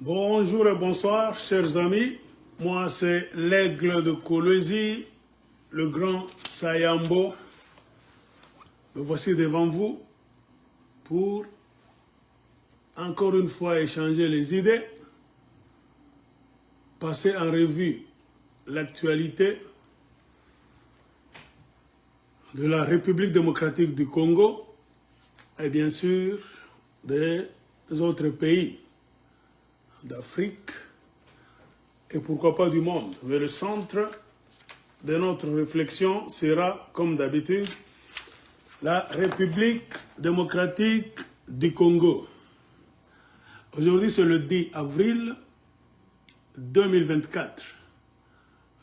Bonjour et bonsoir, chers amis. Moi, c'est l'aigle de Kolwezi, le grand Sayambo. Me voici devant vous pour encore une fois échanger les idées, passer en revue l'actualité de la République démocratique du Congo et bien sûr des autres pays d'Afrique et pourquoi pas du monde. Mais le centre de notre réflexion sera, comme d'habitude, la République démocratique du Congo. Aujourd'hui, c'est le 10 avril 2024.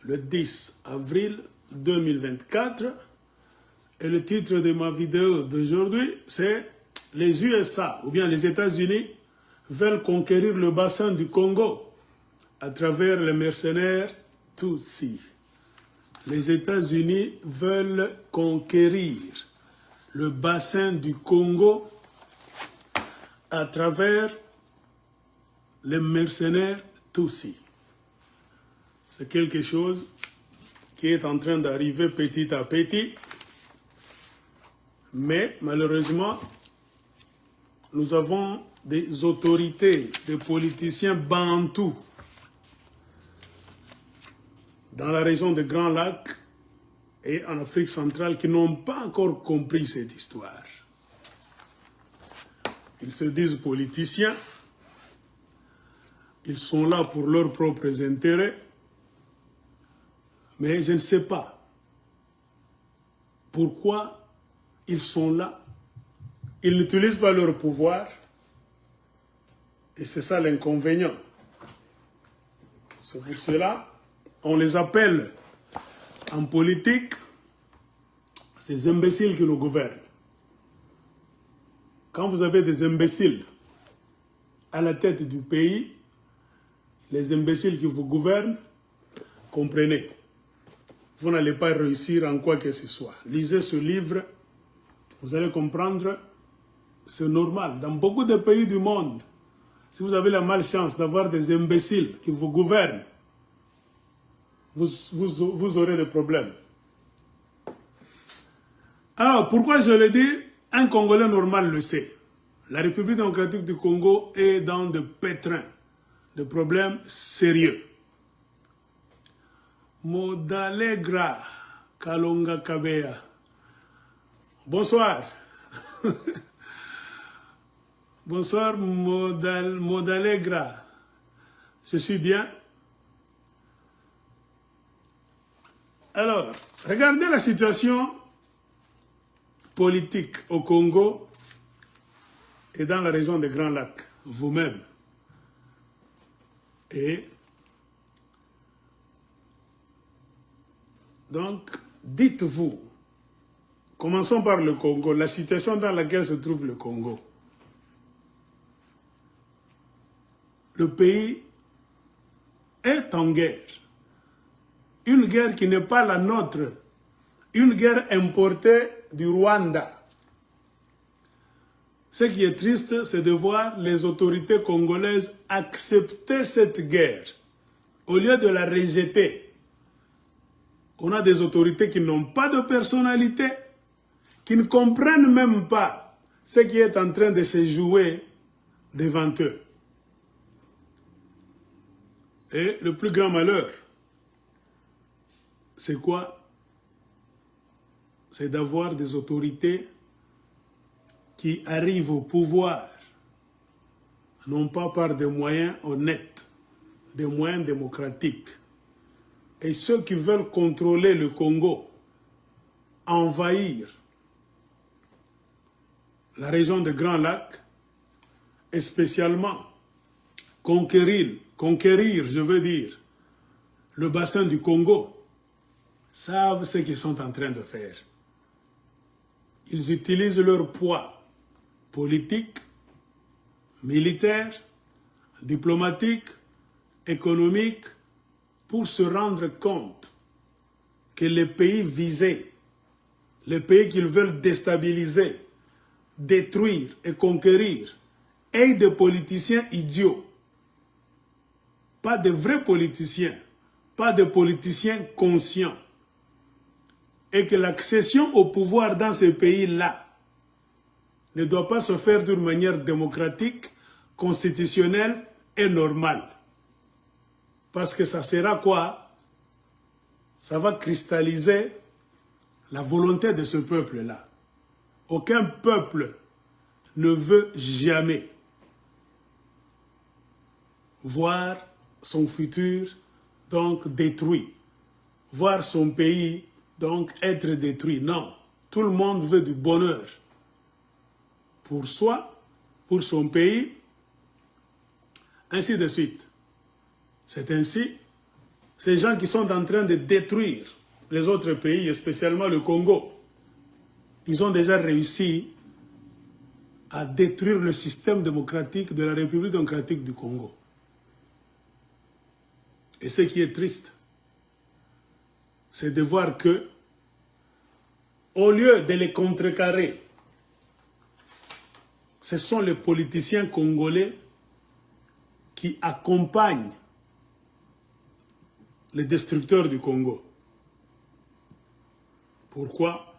Le 10 avril 2024. Et le titre de ma vidéo d'aujourd'hui, c'est « Les USA, ou bien les États-Unis, veulent conquérir le bassin du Congo à travers les mercenaires Tutsis. » Les États-Unis veulent conquérir le bassin du Congo à travers les mercenaires Tutsis. C'est quelque chose qui est en train d'arriver petit à petit. Mais malheureusement, nous avons des autorités, des politiciens bantous dans la région des Grands Lacs et en Afrique centrale qui n'ont pas encore compris cette histoire. Ils se disent politiciens, ils sont là pour leurs propres intérêts, mais je ne sais pas pourquoi ils sont là. Ils n'utilisent pas leur pouvoir et c'est ça l'inconvénient. C'est pour cela on les appelle en politique ces imbéciles qui nous gouvernent. Quand vous avez des imbéciles à la tête du pays, les imbéciles qui vous gouvernent, comprenez, vous n'allez pas réussir en quoi que ce soit. Lisez ce livre, vous allez comprendre, c'est normal. Dans beaucoup de pays du monde, si vous avez la malchance d'avoir des imbéciles qui vous gouvernent, vous aurez des problèmes. Alors, pourquoi je le dis? Un Congolais normal le sait. La République démocratique du Congo est dans de pétrins, de problèmes sérieux. Modalegra Kalonga Kabea. Bonsoir. Bonsoir Modalegra. Je suis bien. Alors, regardez la situation politique au Congo et dans la région des Grands Lacs, vous-même. Et donc, dites-vous, commençons par le Congo, la situation dans laquelle se trouve le Congo. Le pays est en guerre. Une guerre qui n'est pas la nôtre, une guerre importée du Rwanda. Ce qui est triste, c'est de voir les autorités congolaises accepter cette guerre, au lieu de la rejeter. On a des autorités qui n'ont pas de personnalité, qui ne comprennent même pas ce qui est en train de se jouer devant eux. Et le plus grand malheur, c'est quoi? C'est d'avoir des autorités qui arrivent au pouvoir, non pas par des moyens honnêtes, des moyens démocratiques. Et ceux qui veulent contrôler le Congo, envahir la région des Grands Lacs, et spécialement conquérir, je veux dire, le bassin du Congo, savent ce qu'ils sont en train de faire. Ils utilisent leur poids politique, militaire, diplomatique, économique, pour se rendre compte que les pays visés, les pays qu'ils veulent déstabiliser, détruire et conquérir, aient des politiciens idiots pas de vrais politiciens, pas de politiciens conscients, et que l'accession au pouvoir dans ces pays-là ne doit pas se faire d'une manière démocratique, constitutionnelle et normale. Parce que ça sera quoi? Ça va cristalliser la volonté de ce peuple-là. Aucun peuple ne veut jamais voir son futur donc détruit, voir son pays donc être détruit. Non, tout le monde veut du bonheur pour soi, pour son pays, ainsi de suite. C'est ainsi, ces gens qui sont en train de détruire les autres pays, et spécialement le Congo, ils ont déjà réussi à détruire le système démocratique de la République démocratique du Congo. Et ce qui est triste, c'est de voir que, au lieu de les contrecarrer, ce sont les politiciens congolais qui accompagnent les destructeurs du Congo. Pourquoi?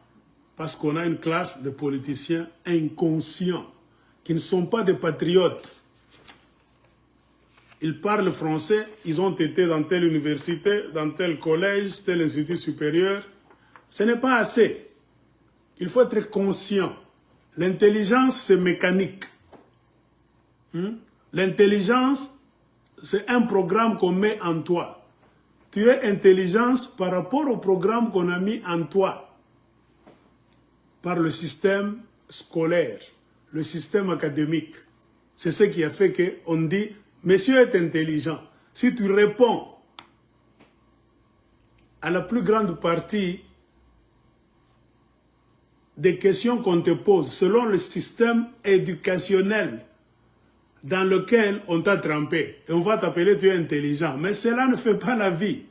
Parce qu'on a une classe de politiciens inconscients, qui ne sont pas des patriotes. Ils parlent français, ils ont été dans telle université, dans tel collège, tel institut supérieur. Ce n'est pas assez. Il faut être conscient. L'intelligence, c'est mécanique. L'intelligence, c'est un programme qu'on met en toi. Tu es intelligence par rapport au programme qu'on a mis en toi. Par le système scolaire, le système académique. C'est ce qui a fait qu'on dit, monsieur est intelligent. Si tu réponds à la plus grande partie des questions qu'on te pose, selon le système éducationnel dans lequel on t'a trempé, et on va t'appeler tu es intelligent. Mais cela ne fait pas la vie.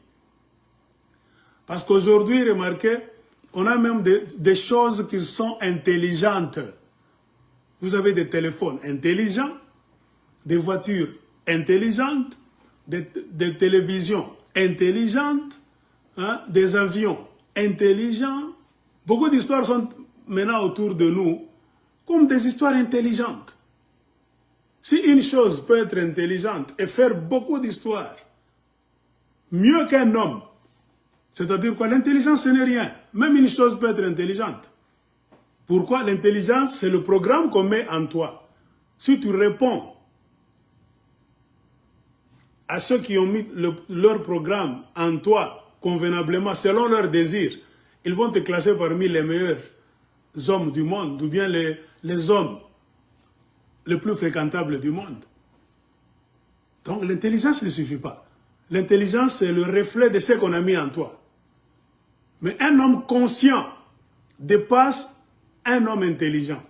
Parce qu'aujourd'hui, remarquez, on a même des choses qui sont intelligentes. Vous avez des téléphones intelligents, des voitures intelligentes, des télévisions intelligentes, hein, des avions intelligents. Beaucoup d'histoires sont maintenant autour de nous comme des histoires intelligentes. Si une chose peut être intelligente et faire beaucoup d'histoires, mieux qu'un homme, c'est-à-dire quoi? L'intelligence, ce n'est rien. Même une chose peut être intelligente. Pourquoi? L'intelligence, c'est le programme qu'on met en toi. Si tu réponds à ceux qui ont mis leur programme en toi convenablement, selon leurs désirs, ils vont te classer parmi les meilleurs hommes du monde, ou bien les hommes les plus fréquentables du monde. Donc l'intelligence ne suffit pas. L'intelligence, c'est le reflet de ce qu'on a mis en toi. Mais un homme conscient dépasse un homme intelligent.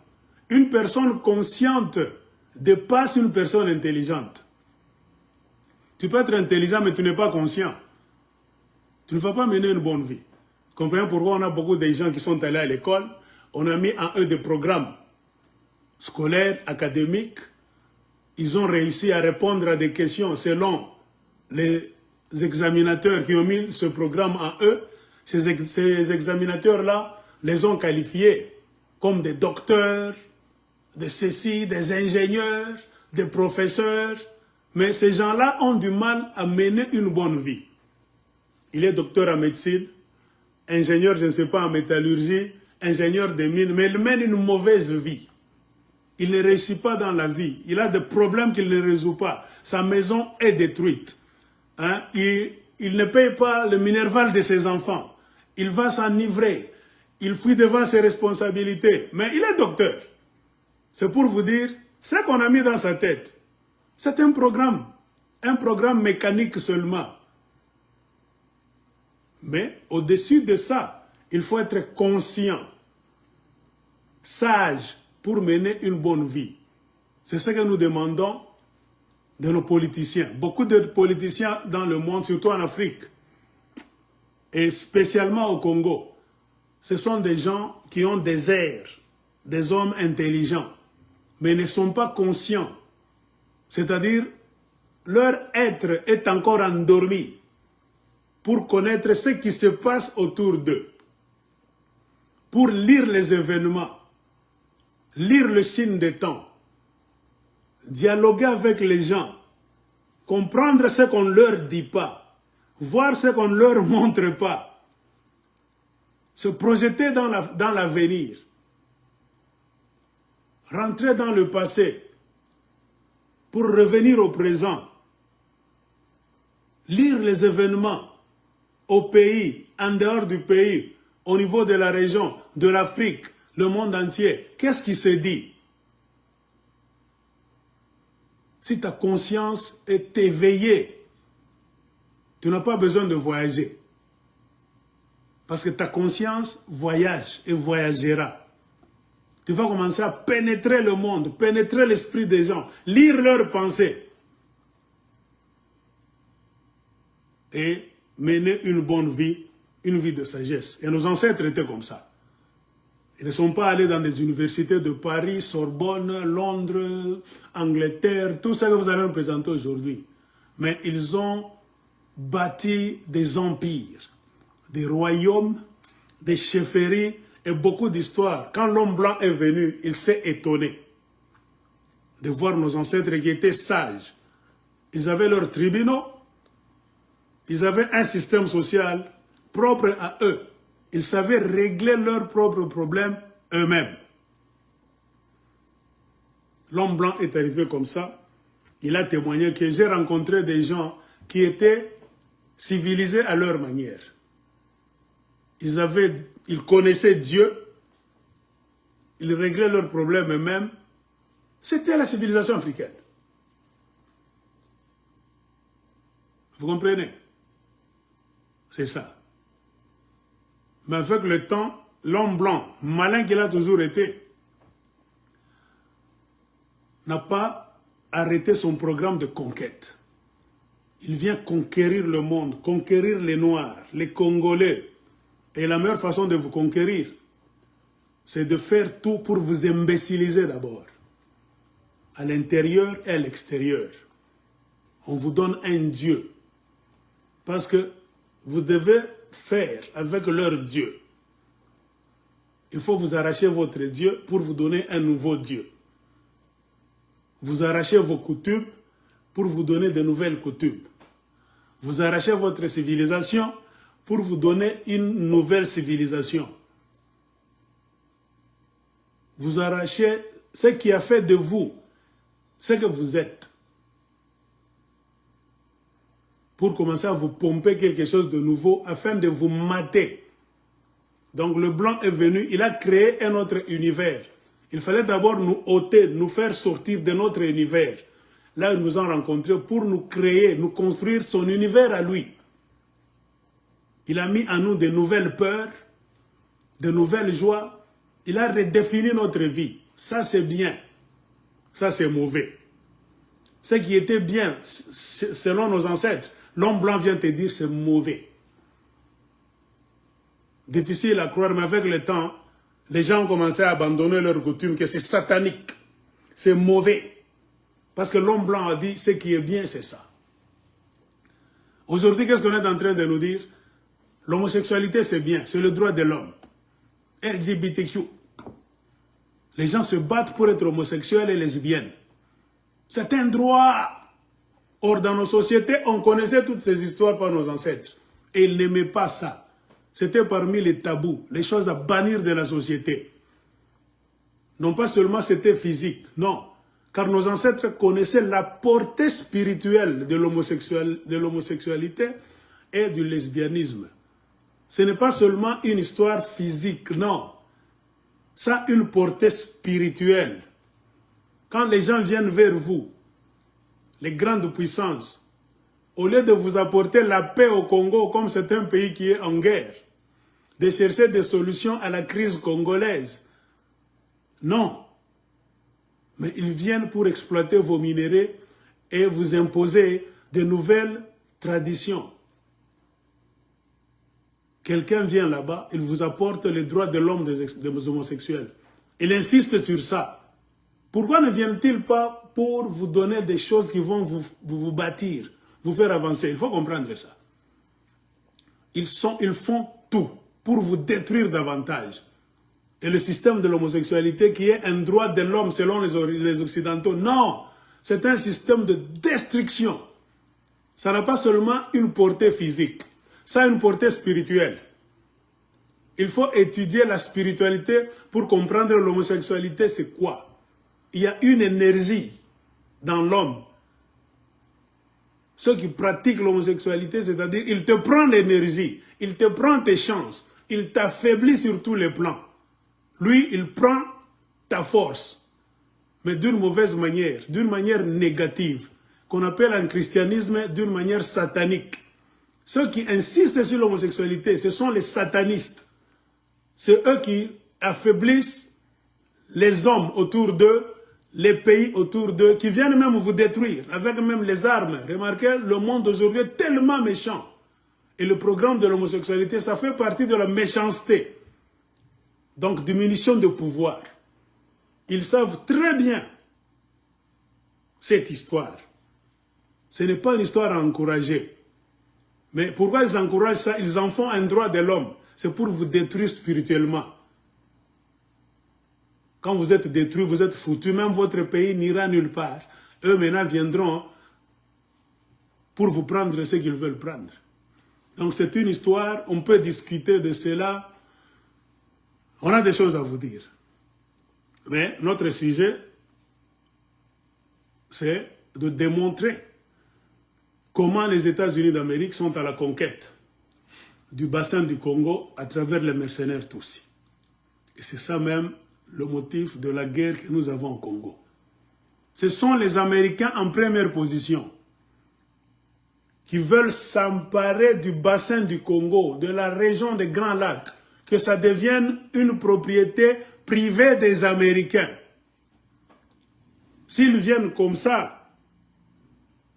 Une personne consciente dépasse une personne intelligente. Tu peux être intelligent, mais tu n'es pas conscient. Tu ne vas pas mener une bonne vie. Comprenez pourquoi on a beaucoup de gens qui sont allés à l'école. On a mis en eux des programmes scolaires, académiques. Ils ont réussi à répondre à des questions selon les examinateurs qui ont mis ce programme en eux. Ces examinateurs-là les ont qualifiés comme des docteurs, de ceci, des ingénieurs, des professeurs. Mais ces gens-là ont du mal à mener une bonne vie. Il est docteur en médecine, ingénieur, je ne sais pas, en métallurgie, ingénieur des mines, mais il mène une mauvaise vie. Il ne réussit pas dans la vie. Il a des problèmes qu'il ne résout pas. Sa maison est détruite. Hein? Il ne paye pas le minerval de ses enfants. Il va s'enivrer. Il fuit devant ses responsabilités. Mais il est docteur. C'est pour vous dire, ce qu'on a mis dans sa tête, c'est un programme mécanique seulement. Mais au-dessus de ça, il faut être conscient, sage, pour mener une bonne vie. C'est ce que nous demandons de nos politiciens. Beaucoup de politiciens dans le monde, surtout en Afrique, et spécialement au Congo, ce sont des gens qui ont des airs, des hommes intelligents, mais ne sont pas conscients. C'est-à-dire, leur être est encore endormi pour connaître ce qui se passe autour d'eux, pour lire les événements, lire le signe des temps, dialoguer avec les gens, comprendre ce qu'on ne leur dit pas, voir ce qu'on ne leur montre pas, se projeter dans l'avenir, rentrer dans le passé pour revenir au présent, lire les événements au pays, en dehors du pays, au niveau de la région, de l'Afrique, le monde entier. Qu'est-ce qui se dit? Si ta conscience est éveillée, tu n'as pas besoin de voyager. Parce que ta conscience voyage et voyagera. Tu vas commencer à pénétrer le monde, pénétrer l'esprit des gens, lire leurs pensées. Et mener une bonne vie, une vie de sagesse. Et nos ancêtres étaient comme ça. Ils ne sont pas allés dans des universités de Paris, Sorbonne, Londres, Angleterre, tout ça que vous allez nous présenter aujourd'hui. Mais ils ont bâti des empires, des royaumes, des chefferies et beaucoup d'histoires. Quand l'homme blanc est venu, il s'est étonné de voir nos ancêtres qui étaient sages. Ils avaient leurs tribunaux, ils avaient un système social propre à eux. Ils savaient régler leurs propres problèmes eux-mêmes. L'homme blanc est arrivé comme ça. Il a témoigné que j'ai rencontré des gens qui étaient civilisés à leur manière. Ils connaissaient Dieu. Ils réglaient leurs problèmes eux-mêmes. C'était la civilisation africaine. Vous comprenez? C'est ça. Mais avec le temps, l'homme blanc, malin qu'il a toujours été, n'a pas arrêté son programme de conquête. Il vient conquérir le monde, conquérir les Noirs, les Congolais. Et la meilleure façon de vous conquérir, c'est de faire tout pour vous imbéciliser d'abord. À l'intérieur et à l'extérieur. On vous donne un Dieu. Parce que vous devez faire avec leur Dieu. Il faut vous arracher votre Dieu pour vous donner un nouveau Dieu. Vous arrachez vos coutumes pour vous donner de nouvelles coutumes. Vous arrachez votre civilisation pour vous donner une nouvelle civilisation. Vous arrachez ce qui a fait de vous ce que vous êtes. Pour commencer à vous pomper quelque chose de nouveau afin de vous mater. Donc le blanc est venu, il a créé un autre univers. Il fallait d'abord nous ôter, nous faire sortir de notre univers. Là, ils nous ont rencontrés pour nous créer, nous construire son univers à lui. Il a mis en nous de nouvelles peurs, de nouvelles joies. Il a redéfini notre vie. Ça, c'est bien. Ça, c'est mauvais. Ce qui était bien, selon nos ancêtres, l'homme blanc vient te dire c'est mauvais. Difficile à croire, mais avec le temps, les gens ont commencé à abandonner leurs coutumes, que c'est satanique, c'est mauvais. Parce que l'homme blanc a dit ce qui est bien, c'est ça. Aujourd'hui, qu'est-ce qu'on est en train de nous dire? L'homosexualité, c'est bien, c'est le droit de l'homme. LGBTQ. Les gens se battent pour être homosexuels et lesbiennes. C'est un droit. Or, dans nos sociétés, on connaissait toutes ces histoires par nos ancêtres. Et ils n'aimaient pas ça. C'était parmi les tabous, les choses à bannir de la société. Non pas seulement c'était physique, non. Car nos ancêtres connaissaient la portée spirituelle de l'homosexualité et du lesbianisme. Ce n'est pas seulement une histoire physique, non. Ça a une portée spirituelle. Quand les gens viennent vers vous, les grandes puissances, au lieu de vous apporter la paix au Congo, comme c'est un pays qui est en guerre, de chercher des solutions à la crise congolaise, non. Mais ils viennent pour exploiter vos minéraux et vous imposer de nouvelles traditions. Quelqu'un vient là-bas, il vous apporte les droits de l'homme des homosexuels. Il insiste sur ça Pourquoi ne viennent-ils pas pour vous donner des choses qui vont vous bâtir, vous faire avancer? Il faut comprendre ça. Ils font tout pour vous détruire davantage. Et le système de l'homosexualité qui est un droit de l'homme selon les Occidentaux, non, c'est un système de destruction. Ça n'a pas seulement une portée physique, ça a une portée spirituelle. Il faut étudier la spiritualité pour comprendre l'homosexualité, c'est quoi. Il y a une énergie dans l'homme. Ceux qui pratiquent l'homosexualité, c'est-à-dire, il te prend l'énergie, il te prend tes chances, il t'affaiblit sur tous les plans. Lui, il prend ta force, mais d'une mauvaise manière, d'une manière négative, qu'on appelle en christianisme d'une manière satanique. Ceux qui insistent sur l'homosexualité, ce sont les satanistes. C'est eux qui affaiblissent les hommes autour d'eux, les pays autour d'eux, qui viennent même vous détruire, avec même les armes. Remarquez, le monde aujourd'hui est tellement méchant. Et le programme de l'homosexualité, ça fait partie de la méchanceté. Donc, diminution de pouvoir. Ils savent très bien cette histoire. Ce n'est pas une histoire à encourager. Mais pourquoi ils encouragent ça? Ils en font un droit de l'homme. C'est pour vous détruire spirituellement. Quand vous êtes détruit, vous êtes foutu, même votre pays n'ira nulle part. Eux maintenant viendront pour vous prendre ce qu'ils veulent prendre. Donc c'est une histoire, on peut discuter de cela. On a des choses à vous dire. Mais notre sujet, c'est de démontrer comment les États-Unis d'Amérique sont à la conquête du bassin du Congo à travers les mercenaires Tutsis. Et c'est ça même le motif de la guerre que nous avons au Congo. Ce sont les Américains en première position qui veulent s'emparer du bassin du Congo, de la région des Grands Lacs, que ça devienne une propriété privée des Américains. S'ils viennent comme ça,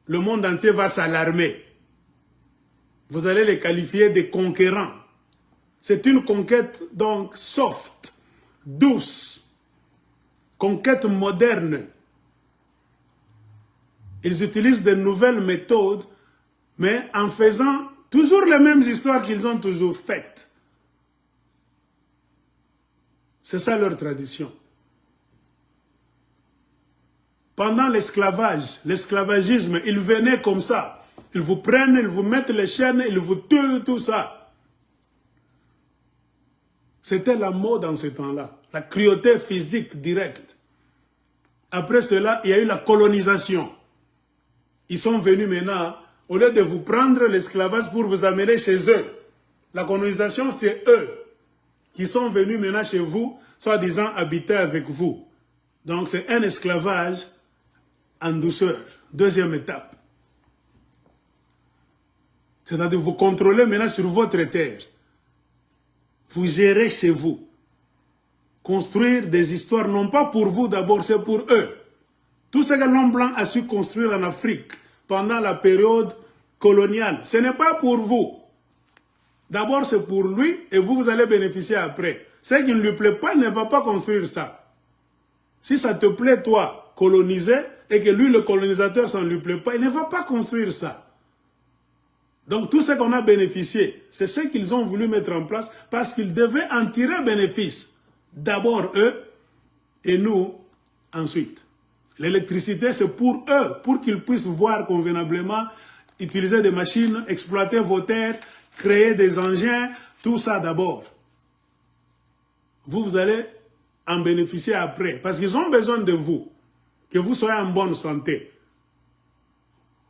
le monde entier va s'alarmer. Vous allez les qualifier de conquérants. C'est une conquête donc soft, douce, conquête moderne. Ils utilisent de nouvelles méthodes, mais en faisant toujours les mêmes histoires qu'ils ont toujours faites. C'est ça leur tradition. Pendant l'esclavage, l'esclavagisme, ils venaient comme ça. Ils vous prennent, ils vous mettent les chaînes, ils vous tuent, tout ça. C'était la mode en ce temps-là. La cruauté physique directe. Après cela, il y a eu la colonisation. Ils sont venus maintenant, au lieu de vous prendre l'esclavage pour vous amener chez eux. La colonisation, c'est eux qui sont venus maintenant chez vous, soi-disant habiter avec vous. Donc c'est un esclavage en douceur. Deuxième étape. C'est-à-dire vous contrôlez maintenant sur votre terre. Vous gérez chez vous. Construire des histoires, non pas pour vous d'abord, c'est pour eux. Tout ce que l'homme blanc a su construire en Afrique pendant la période coloniale, ce n'est pas pour vous. D'abord, c'est pour lui et vous allez bénéficier après. Ce qui ne lui plaît pas ne va pas construire ça. Si ça te plaît, toi, coloniser, et que lui, le colonisateur, ça ne lui plaît pas, il ne va pas construire ça. Donc, tout ce qu'on a bénéficié, c'est ce qu'ils ont voulu mettre en place parce qu'ils devaient en tirer bénéfice. D'abord, eux, et nous, ensuite. L'électricité, c'est pour eux, pour qu'ils puissent voir convenablement, utiliser des machines, exploiter vos terres, créer des engins, tout ça d'abord. Vous allez en bénéficier après, parce qu'ils ont besoin de vous, que vous soyez en bonne santé.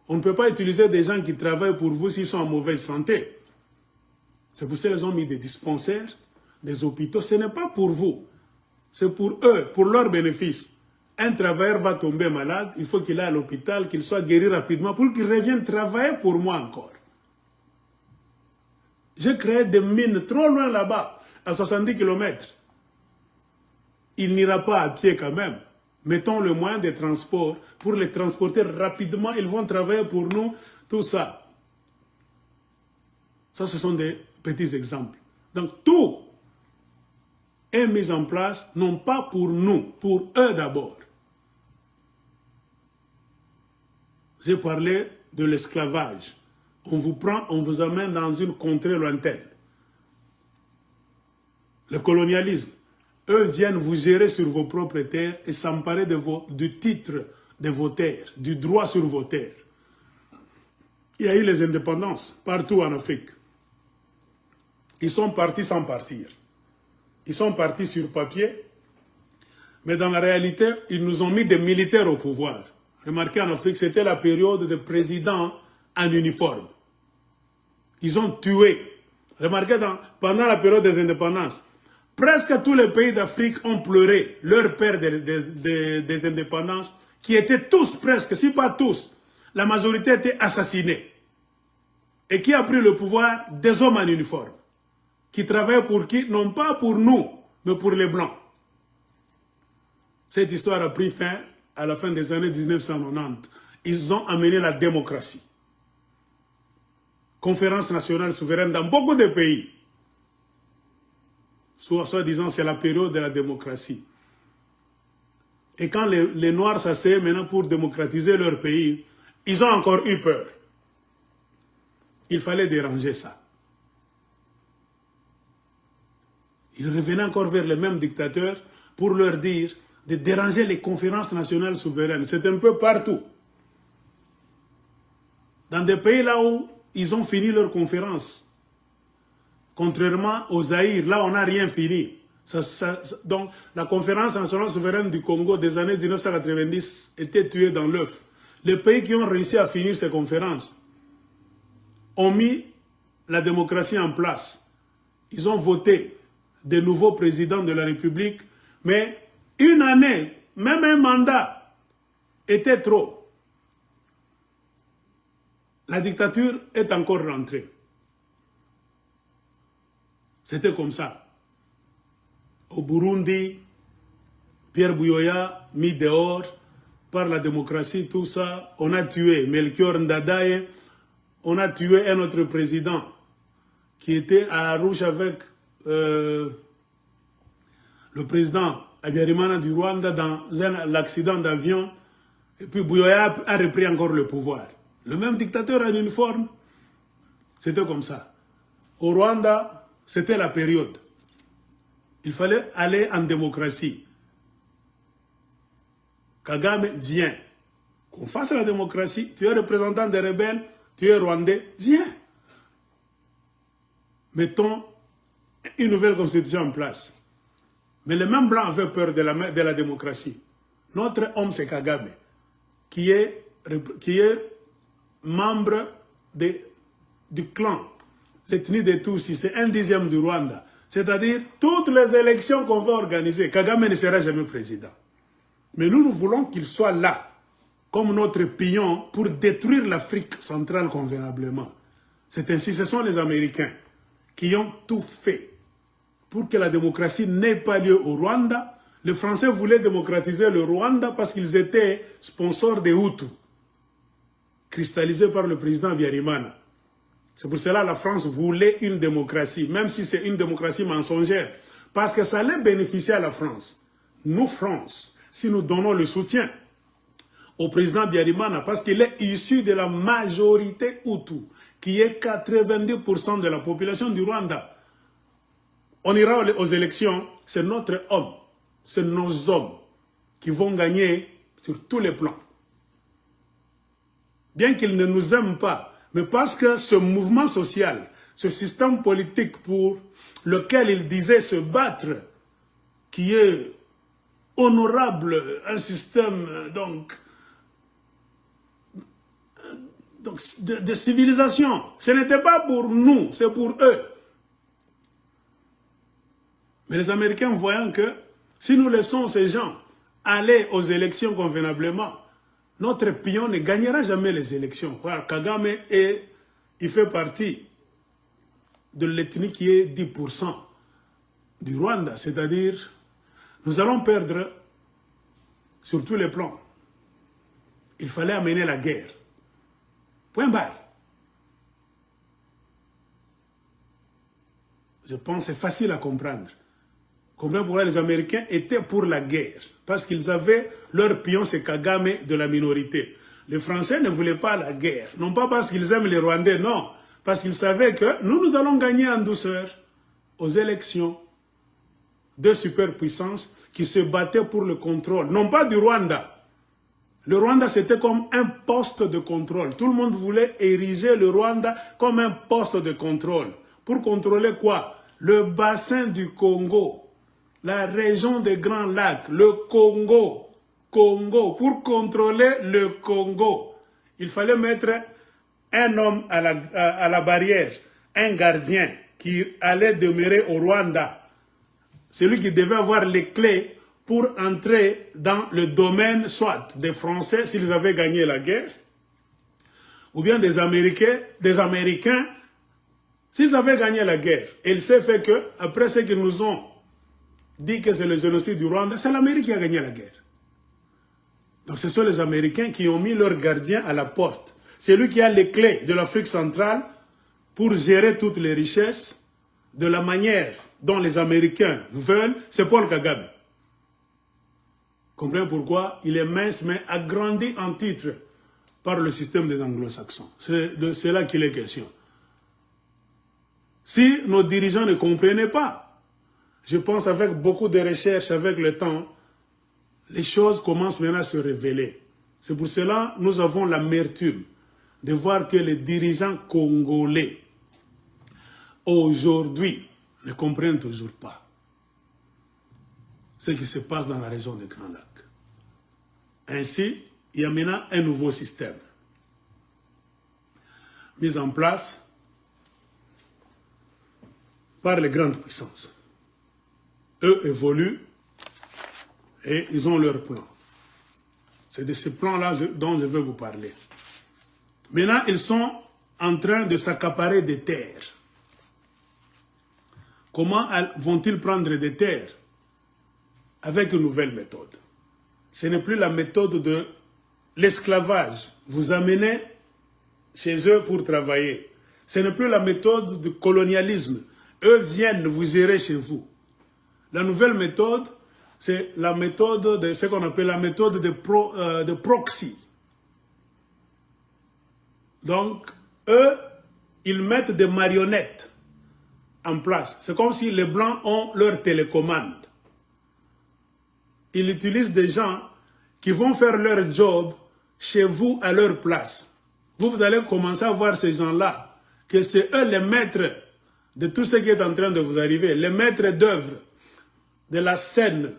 On ne peut pas utiliser des gens qui travaillent pour vous s'ils sont en mauvaise santé. C'est pour ça qu'ils ont mis des dispensaires, des hôpitaux. Ce n'est pas pour vous, c'est pour eux, pour leur bénéfice. Un travailleur va tomber malade, il faut qu'il aille à l'hôpital, qu'il soit guéri rapidement pour qu'il revienne travailler pour moi encore. J'ai créé des mines trop loin là-bas, à 70 km. Il n'ira pas à pied quand même. Mettons le moyen de transport pour les transporter rapidement. Ils vont travailler pour nous, tout ça. Ça, ce sont des petits exemples. Donc, tout est mis en place, non pas pour nous, pour eux d'abord. j'ai parlé de l'esclavage. On vous prend, on vous amène dans une contrée lointaine. Le colonialisme. Eux viennent vous gérer sur vos propres terres et s'emparer du titre de vos terres, du droit sur vos terres. Il y a eu les indépendances partout en Afrique. Ils sont partis sans partir. Ils sont partis sur papier, mais dans la réalité, ils nous ont mis des militaires au pouvoir. Remarquez, en Afrique, c'était la période des présidents en uniforme. Ils ont tué. Remarquez, pendant la période des indépendances, presque tous les pays d'Afrique ont pleuré leur père des indépendances, qui étaient tous presque, si pas tous, la majorité était assassinée. Et qui a pris le pouvoir? Des hommes en uniforme, qui travaillent pour qui? Non pas pour nous, mais pour les Blancs. Cette histoire a pris fin à la fin des années 1990. Ils ont amené la démocratie. Conférence nationale souveraine dans beaucoup de pays. Soi-disant, c'est la période de la démocratie. Et quand les Noirs s'asseyent maintenant pour démocratiser leur pays, ils ont encore eu peur. Il fallait déranger ça. Ils revenaient encore vers les mêmes dictateurs pour leur dire de déranger les conférences nationales souveraines. C'est un peu partout. Dans des pays là où ils ont fini leur conférence. Contrairement au Zaïre, là on n'a rien fini. Donc la conférence nationale souveraine du Congo des années 1990 était tuée dans l'œuf. Les pays qui ont réussi à finir ces conférences ont mis la démocratie en place. Ils ont voté de nouveaux présidents de la République, mais une année, même un mandat, était trop. La dictature est encore rentrée. C'était comme ça. Au Burundi, Pierre Buyoya, mis dehors par la démocratie, tout ça, on a tué Melchior Ndadaye, on a tué un autre président qui était à Arusha avec le président Habyarimana du Rwanda dans l'accident d'avion. Et puis Buyoya a repris encore le pouvoir. Le même dictateur en uniforme. C'était comme ça. Au Rwanda, c'était la période. Il fallait aller en démocratie. Kagame vient. Qu'on fasse la démocratie. Tu es représentant des rebelles, tu es rwandais, viens. Mettons une nouvelle constitution en place. Mais les mêmes blancs avaient peur de la démocratie. Notre homme, c'est Kagame, qui est membre du clan, l'ethnie des Tutsis, c'est 1/10 du Rwanda. C'est-à-dire, toutes les élections qu'on va organiser, Kagame ne sera jamais président. Mais nous voulons qu'il soit là, comme notre pion, pour détruire l'Afrique centrale convenablement. C'est ainsi, ce sont les Américains qui ont tout fait pour que la démocratie n'ait pas lieu au Rwanda. Les Français voulaient démocratiser le Rwanda parce qu'ils étaient sponsors des Hutus, cristallisés par le président Habyarimana. C'est pour cela que la France voulait une démocratie, même si c'est une démocratie mensongère, parce que ça allait bénéficier à la France. Nous, France, si nous donnons le soutien au président Habyarimana, parce qu'il est issu de la majorité Hutu, qui est 90% de la population du Rwanda, on ira aux élections, c'est notre homme, c'est nos hommes qui vont gagner sur tous les plans. Bien qu'ils ne nous aiment pas, mais parce que ce mouvement social, ce système politique pour lequel il disait se battre, qui est honorable, un système donc de civilisation, ce n'était pas pour nous, c'est pour eux. Mais les Américains, voyant que si nous laissons ces gens aller aux élections convenablement, notre pion ne gagnera jamais les élections. Kagame, il fait partie de l'ethnie qui est 10% du Rwanda. C'est-à-dire, nous allons perdre sur tous les plans. Il fallait amener la guerre. Point barre. Je pense que c'est facile à comprendre. Comprendre pourquoi les Américains étaient pour la guerre. Parce qu'ils avaient leur pion, c'est Kagame de la minorité. les Français ne voulaient pas la guerre. Non pas parce qu'ils aiment les Rwandais, non. Parce qu'ils savaient que nous allons gagner en douceur aux élections. Deux superpuissances qui se battaient pour le contrôle, non pas du Rwanda. Le Rwanda, c'était comme un poste de contrôle. Tout le monde voulait ériger le Rwanda comme un poste de contrôle. Pour contrôler quoi? Le bassin du Congo, la région des Grands Lacs, le Congo. Pour contrôler le Congo, il fallait mettre un homme à la barrière, un gardien qui allait demeurer au Rwanda. Celui qui devait avoir les clés pour entrer dans le domaine, soit des Français, s'ils avaient gagné la guerre, ou bien des Américains, s'ils avaient gagné la guerre. Et il s'est fait que, après ce qu'ils nous ont dit que c'est le génocide du Rwanda, c'est l'Amérique qui a gagné la guerre. Donc ce sont les Américains qui ont mis leur gardien à la porte. C'est lui qui a les clés de l'Afrique centrale pour gérer toutes les richesses de la manière dont les Américains veulent, c'est Paul Kagame. Comprenez pourquoi il est mince mais agrandi en titre par le système des anglo-saxons. C'est de cela qu'il est question. Si nos dirigeants ne comprenaient pas, je pense avec beaucoup de recherches, avec le temps, les choses commencent maintenant à se révéler. C'est pour cela que nous avons l'amertume de voir que les dirigeants congolais, aujourd'hui, ne comprennent toujours pas ce qui se passe dans la région des Grands Lacs. Ainsi, il y a maintenant un nouveau système mis en place par les grandes puissances. Eux évoluent et ils ont leur plan. C'est de ce plan-là dont je vais vous parler. Maintenant, ils sont en train de s'accaparer des terres. Comment vont-ils prendre des terres? Avec une nouvelle méthode. Ce n'est plus la méthode de l'esclavage. Vous amenez chez eux pour travailler. Ce n'est plus la méthode du colonialisme. Eux viennent vous gérer chez vous. La nouvelle méthode, c'est la méthode de ce qu'on appelle la méthode de proxy. Donc, eux, ils mettent des marionnettes en place. C'est comme si les Blancs ont leur télécommande. Ils utilisent des gens qui vont faire leur job chez vous à leur place. Vous allez commencer à voir ces gens-là, que c'est eux les maîtres de tout ce qui est en train de vous arriver, les maîtres d'œuvre, de la scène,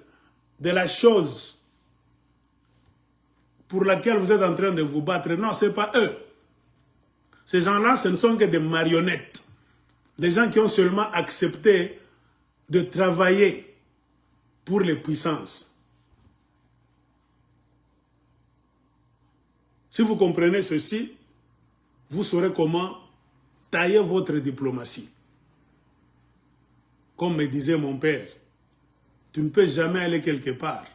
de la chose pour laquelle vous êtes en train de vous battre. Non, ce n'est pas eux. Ces gens-là, ce ne sont que des marionnettes. Des gens qui ont seulement accepté de travailler pour les puissances. Si vous comprenez ceci, vous saurez comment tailler votre diplomatie. Comme me disait mon père, tu ne peux jamais aller quelque part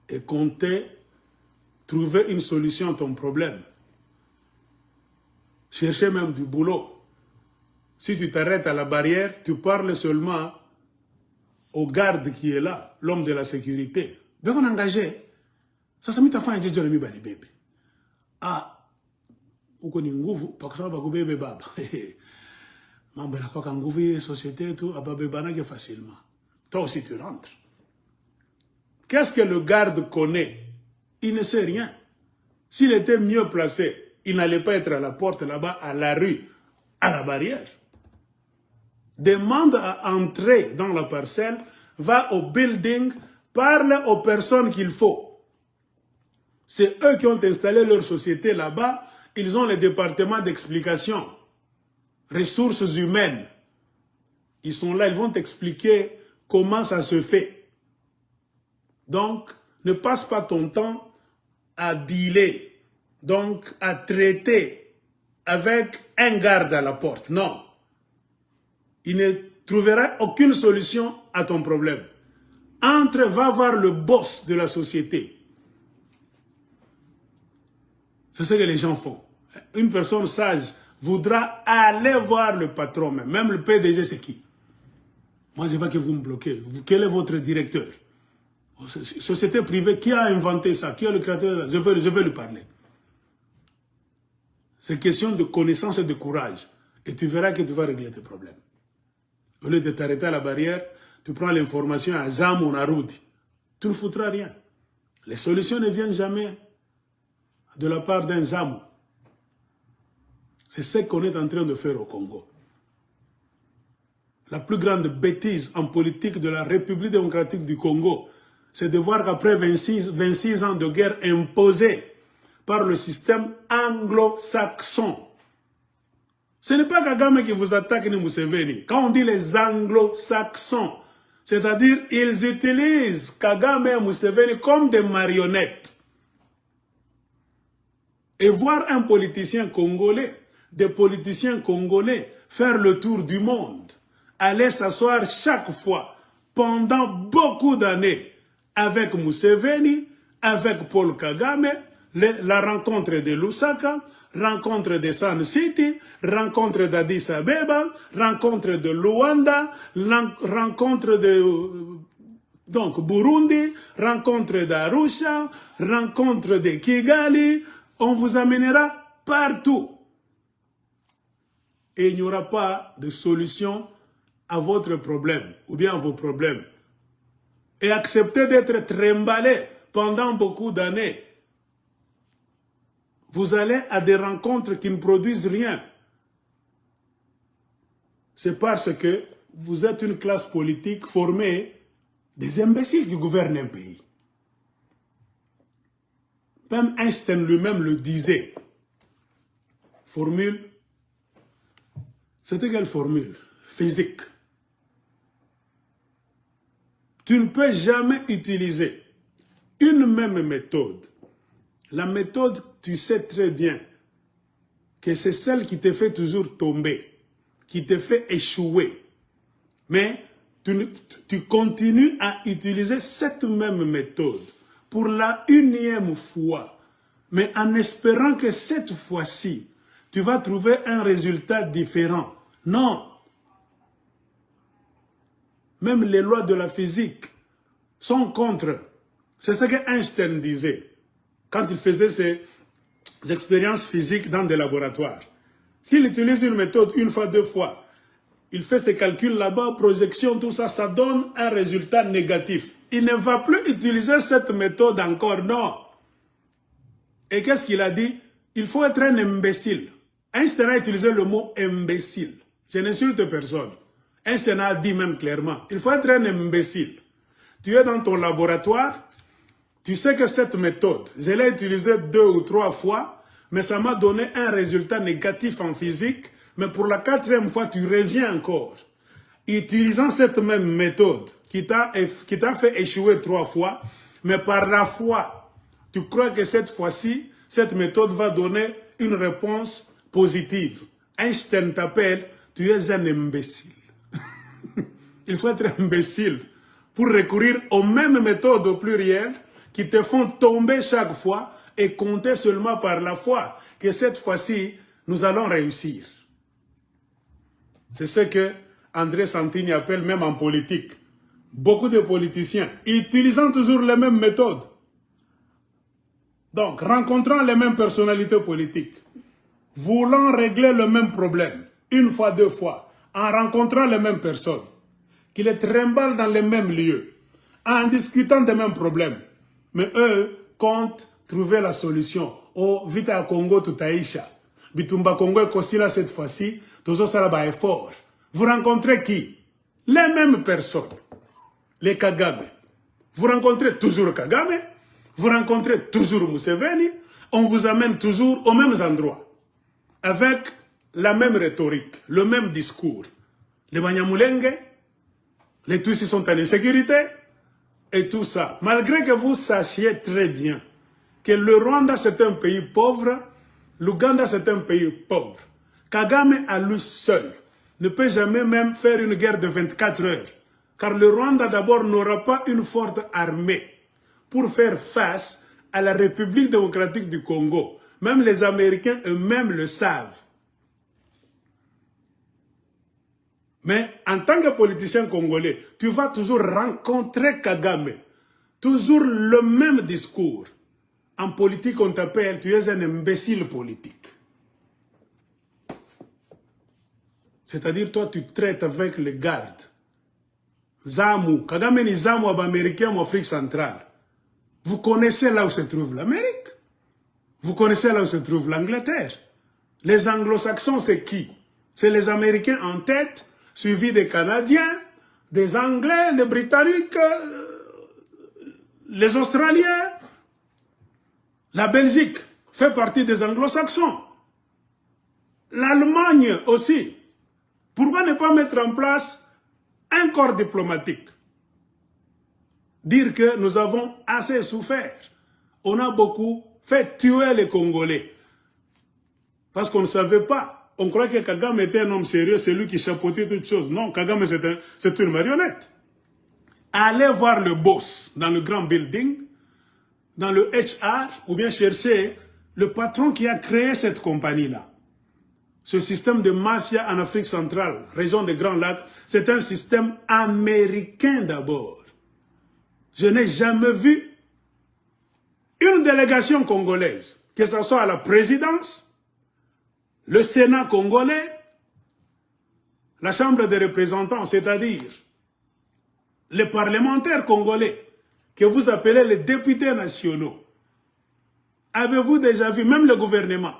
et compter trouver une solution à ton problème. Chercher même du boulot. Si tu t'arrêtes à la barrière, tu parles seulement au garde qui est là, l'homme de la sécurité. Donc on est engagé. Ça s'est mis à faire un Jésus bani bébé. Ah, uko ni nguvu, parce que ça va bébé baba. Mambo la kwa nguvu société tout, ababe banake facilement. Toi aussi tu rentres. Qu'est-ce que le garde connaît? Il ne sait rien. S'il était mieux placé, il n'allait pas être à la porte là-bas, à la rue, à la barrière. Demande à entrer dans la parcelle, va au building, parle aux personnes qu'il faut. C'est eux qui ont installé leur société là-bas. Ils ont les départements d'explication, ressources humaines. Ils sont là, ils vont t'expliquer comment ça se fait. Donc, ne passe pas ton temps à dealer, donc à traiter avec un garde à la porte. Non. Il ne trouvera aucune solution à ton problème. Entre, va voir le boss de la société. C'est ce que les gens font. Une personne sage voudra aller voir le patron même. Même le PDG, c'est qui? Moi, je veux que vous me bloquez. Quel est votre directeur? Société privée, qui a inventé ça? Qui est le créateur? Je vais lui parler. C'est question de connaissance et de courage. Et tu verras que tu vas régler tes problèmes. Au lieu de t'arrêter à la barrière, tu prends l'information à Zam ou Naroudi. Tu ne foutras rien. Les solutions ne viennent jamais de la part d'un Zam. C'est ce qu'on est en train de faire au Congo. La plus grande bêtise en politique de la République démocratique du Congo, c'est de voir qu'après 26 ans de guerre imposée par le système anglo-saxon, ce n'est pas Kagame qui vous attaque ni Museveni. Quand on dit les anglo-saxons, c'est-à-dire ils utilisent Kagame et Museveni comme des marionnettes. Et voir un politicien congolais, des politiciens congolais faire le tour du monde, aller s'asseoir chaque fois, pendant beaucoup d'années, avec Museveni, avec Paul Kagame, la rencontre de Lusaka, rencontre de Sun City, rencontre d'Addis Abeba, rencontre de Luanda, rencontre de Burundi, rencontre d'Arusha, rencontre de Kigali. On vous amènera partout. Et il n'y aura pas de solution à votre problème, ou bien à vos problèmes. Et acceptez d'être trimballé pendant beaucoup d'années. Vous allez à des rencontres qui ne produisent rien. C'est parce que vous êtes une classe politique formée des imbéciles qui gouvernent un pays. Même Einstein lui-même le disait. Formule. C'était quelle formule? Physique. Tu ne peux jamais utiliser une même méthode. La méthode, tu sais très bien que c'est celle qui te fait toujours tomber, qui te fait échouer. Mais tu continues à utiliser cette même méthode pour la 1e fois, mais en espérant que cette fois-ci, tu vas trouver un résultat différent. Non. Même les lois de la physique sont contre. C'est ce que Einstein disait quand il faisait ses expériences physiques dans des laboratoires. S'il utilise une méthode une fois, 2 fois, il fait ses calculs là-bas, projection, tout ça, ça donne un résultat négatif. Il ne va plus utiliser cette méthode encore, non. Et qu'est-ce qu'il a dit? Il faut être un imbécile. Einstein a utilisé le mot imbécile. Je n'insulte personne. Einstein a dit même clairement, il faut être un imbécile. Tu es dans ton laboratoire, tu sais que cette méthode, je l'ai utilisée 2 ou 3 fois, mais ça m'a donné un résultat négatif en physique, mais pour la 4e fois, tu reviens encore. Utilisant cette même méthode qui t'a fait échouer 3 fois, mais par la foi, tu crois que cette fois-ci, cette méthode va donner une réponse positive. Einstein t'appelle, tu es un imbécile. Il faut être imbécile pour recourir aux mêmes méthodes au pluriel qui te font tomber chaque fois et compter seulement par la foi que cette fois-ci, nous allons réussir. C'est ce que André Santini appelle même en politique. Beaucoup de politiciens utilisant toujours les mêmes méthodes. Donc, rencontrant les mêmes personnalités politiques, voulant régler le même problème, 1 fois, 2 fois, en rencontrant les mêmes personnes, qui les trimballent dans les mêmes lieux, en discutant des mêmes problèmes. Mais eux comptent trouver la solution. Oh, vite à Congo, tout aïcha. Bitumba Congo et Kostila cette fois-ci, toujours ça là-bas est fort. Vous rencontrez qui? Les mêmes personnes. Les Kagame. Vous rencontrez toujours Kagame, vous rencontrez toujours Museveni, on vous amène toujours aux mêmes endroits, avec la même rhétorique, le même discours. Les Banyamulenge, les Tutsis sont en insécurité, et tout ça. Malgré que vous sachiez très bien que le Rwanda c'est un pays pauvre, l'Ouganda c'est un pays pauvre. Kagame à lui seul ne peut jamais même faire une guerre de 24 heures. Car le Rwanda d'abord n'aura pas une forte armée pour faire face à la République démocratique du Congo. Même les Américains eux-mêmes le savent. Mais en tant que politicien congolais, tu vas toujours rencontrer Kagame. Toujours le même discours. En politique, on t'appelle, tu es un imbécile politique. C'est-à-dire, toi, tu traites avec les gardes. Zamu, Kagame ni Zamu américain en Afrique centrale. Vous connaissez là où se trouve l'Amérique. Vous connaissez là où se trouve l'Angleterre. Les anglo-saxons, c'est qui? C'est les Américains en tête, suivis des Canadiens, des Anglais, des Britanniques, les Australiens. La Belgique fait partie des anglo-saxons. L'Allemagne aussi. Pourquoi ne pas mettre en place un corps diplomatique? Dire que nous avons assez souffert. On a beaucoup fait tuer les Congolais. Parce qu'on ne savait pas. On croit que Kagame était un homme sérieux, c'est lui qui chapeautait toutes choses. Non, Kagame c'est une marionnette. Allez voir le boss dans le grand building, dans le HR, ou bien chercher le patron qui a créé cette compagnie-là. Ce système de mafia en Afrique centrale, région des Grands Lacs, c'est un système américain d'abord. Je n'ai jamais vu une délégation congolaise, que ce soit à la présidence, le Sénat congolais, la Chambre des représentants, c'est-à-dire les parlementaires congolais, que vous appelez les députés nationaux. Avez-vous déjà vu, même le gouvernement,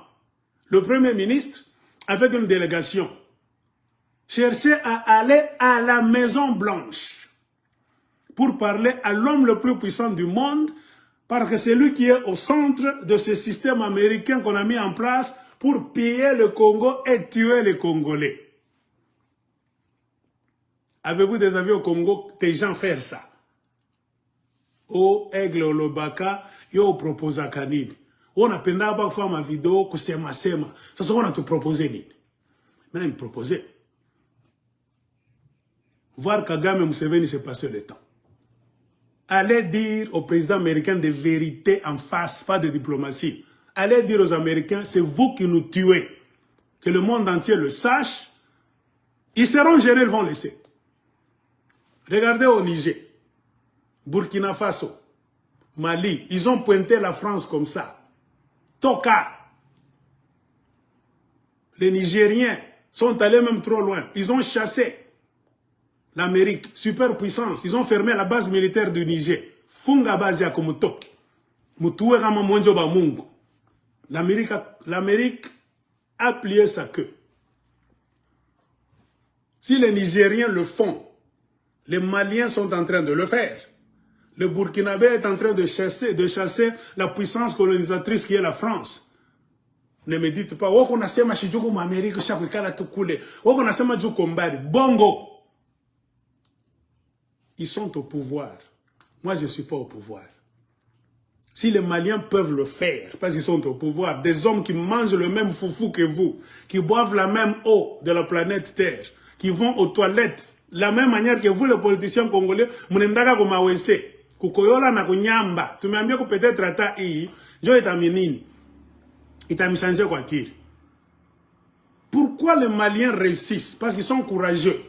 le Premier ministre, avec une délégation, chercher à aller à la Maison Blanche pour parler à l'homme le plus puissant du monde, parce que c'est lui qui est au centre de ce système américain qu'on a mis en place pour piller le Congo et tuer les Congolais. Avez-vous déjà vu au Congo des gens faire ça? Au Aigle, au Lobaka, et au Proposa Kanini. On a pendant pas faire ma vidéo, que c'est ma sema. Ça c'est qu'on a te proposé. Maintenant, il proposait. Voir Kagame Museveni se passer le temps. Allez dire au président américain des vérités en face, pas de diplomatie. Allez dire aux Américains, c'est vous qui nous tuez. Que le monde entier le sache. Ils seront gênés, ils vont laisser. Regardez au Niger, Burkina Faso, Mali, ils ont pointé la France comme ça. Toka. Les Nigériens sont allés même trop loin. Ils ont chassé l'Amérique, superpuissance. Ils ont fermé la base militaire du Niger. Funga Bazia comme Tok. Mutuwe Rama Monjo Ba Mungu. L'Amérique a plié sa queue. Si les Nigériens le font, les Maliens sont en train de le faire. Le Burkinabé est en train de chasser la puissance colonisatrice qui est la France. Ne me dites pas, oh, on a sema chijuku m'Amérique, chaque kala tukule. Oh, on a sema du combat. Bongo. Ils sont au pouvoir. Moi, je ne suis pas au pouvoir. Si les Maliens peuvent le faire, parce qu'ils sont au pouvoir, des hommes qui mangent le même foufou que vous, qui boivent la même eau de la planète Terre, qui vont aux toilettes, la même manière que vous, les politiciens congolais, munendaka kumawese, kukoyola na kunyamba, tumeambia que peut-être ata hii, jo itaminini, itamisanje kwa kiri. Pourquoi les Maliens réussissent? Parce qu'ils sont courageux.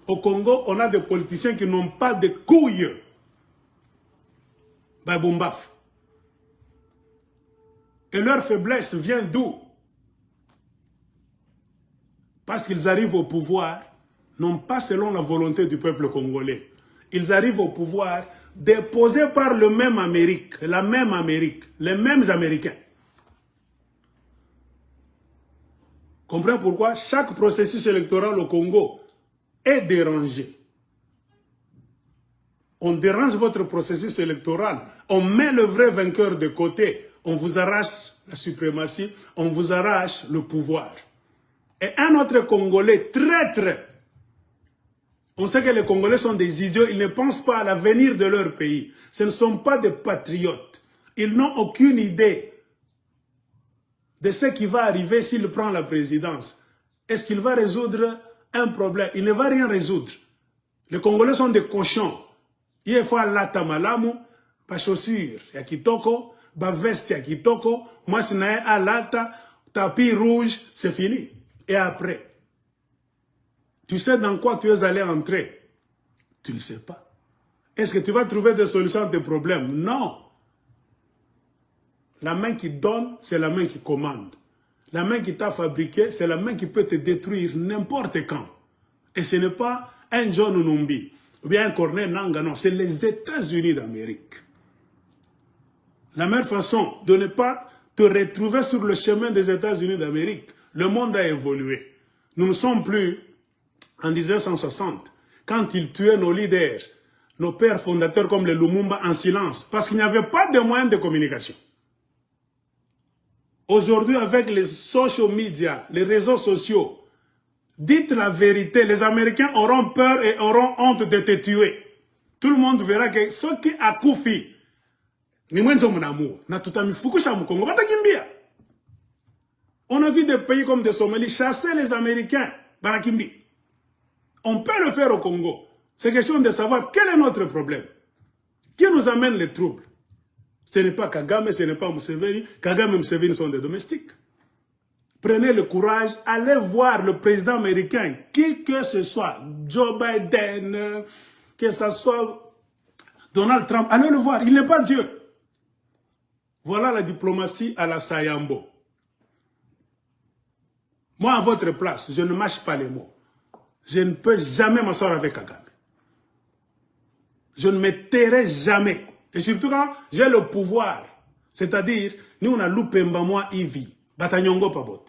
Au Congo, on a des politiciens qui n'ont pas de couilles. Babombaf. Et leur faiblesse vient d'où? Parce qu'ils arrivent au pouvoir, non pas selon la volonté du peuple congolais. Ils arrivent au pouvoir déposés par le même Amérique, la même Amérique, les mêmes Américains. Comprenez pourquoi chaque processus électoral au Congo est dérangé. On dérange votre processus électoral, on met le vrai vainqueur de côté, on vous arrache la suprématie, on vous arrache le pouvoir. Et un autre Congolais traître, on sait que les Congolais sont des idiots, ils ne pensent pas à l'avenir de leur pays. Ce ne sont pas des patriotes. Ils n'ont aucune idée de ce qui va arriver s'il prend la présidence. Est-ce qu'il va résoudre un problème? Il ne va rien résoudre. Les Congolais sont des cochons. Il faut lata malamu, pas chaussures, ya kitoko, ba veste ya kitoko, moi si nae a lata, tapis rouge, c'est fini. Et après, tu sais dans quoi tu es allé entrer? Tu ne sais pas. Est-ce que tu vas trouver des solutions à tes problèmes? Non. La main qui donne, c'est la main qui commande. La main qui t'a fabriqué, c'est la main qui peut te détruire n'importe quand. Et ce n'est pas un John Numbi ou bien un Corneille Nangaa, non, c'est les États-Unis d'Amérique. La meilleure façon de ne pas te retrouver sur le chemin des États-Unis d'Amérique, le monde a évolué. Nous ne sommes plus en 1960, quand ils tuaient nos leaders, nos pères fondateurs comme les Lumumba en silence, parce qu'il n'y avait pas de moyens de communication. Aujourd'hui, avec les social media, les réseaux sociaux, dites la vérité, les Américains auront peur et auront honte de te tuer. Tout le monde verra que ce qui a koufi, on a vu des pays comme des Somalie chasser les Américains, Barakimbi. On peut le faire au Congo. C'est question de savoir quel est notre problème. Qui nous amène les troubles? Ce n'est pas Kagame, ce n'est pas Museveni. Kagame et Museveni sont des domestiques. Prenez le courage, allez voir le président américain, qui que ce soit, Joe Biden, que ce soit Donald Trump, allez le voir, il n'est pas Dieu. Voilà la diplomatie à la Sayambo. Moi, à votre place, je ne mâche pas les mots. Je ne peux jamais m'asseoir avec Kagame. Je ne me tairai jamais. Et surtout quand j'ai le pouvoir. C'est-à-dire, nous on a loupé moi Ivi. Batanyongo Pabot.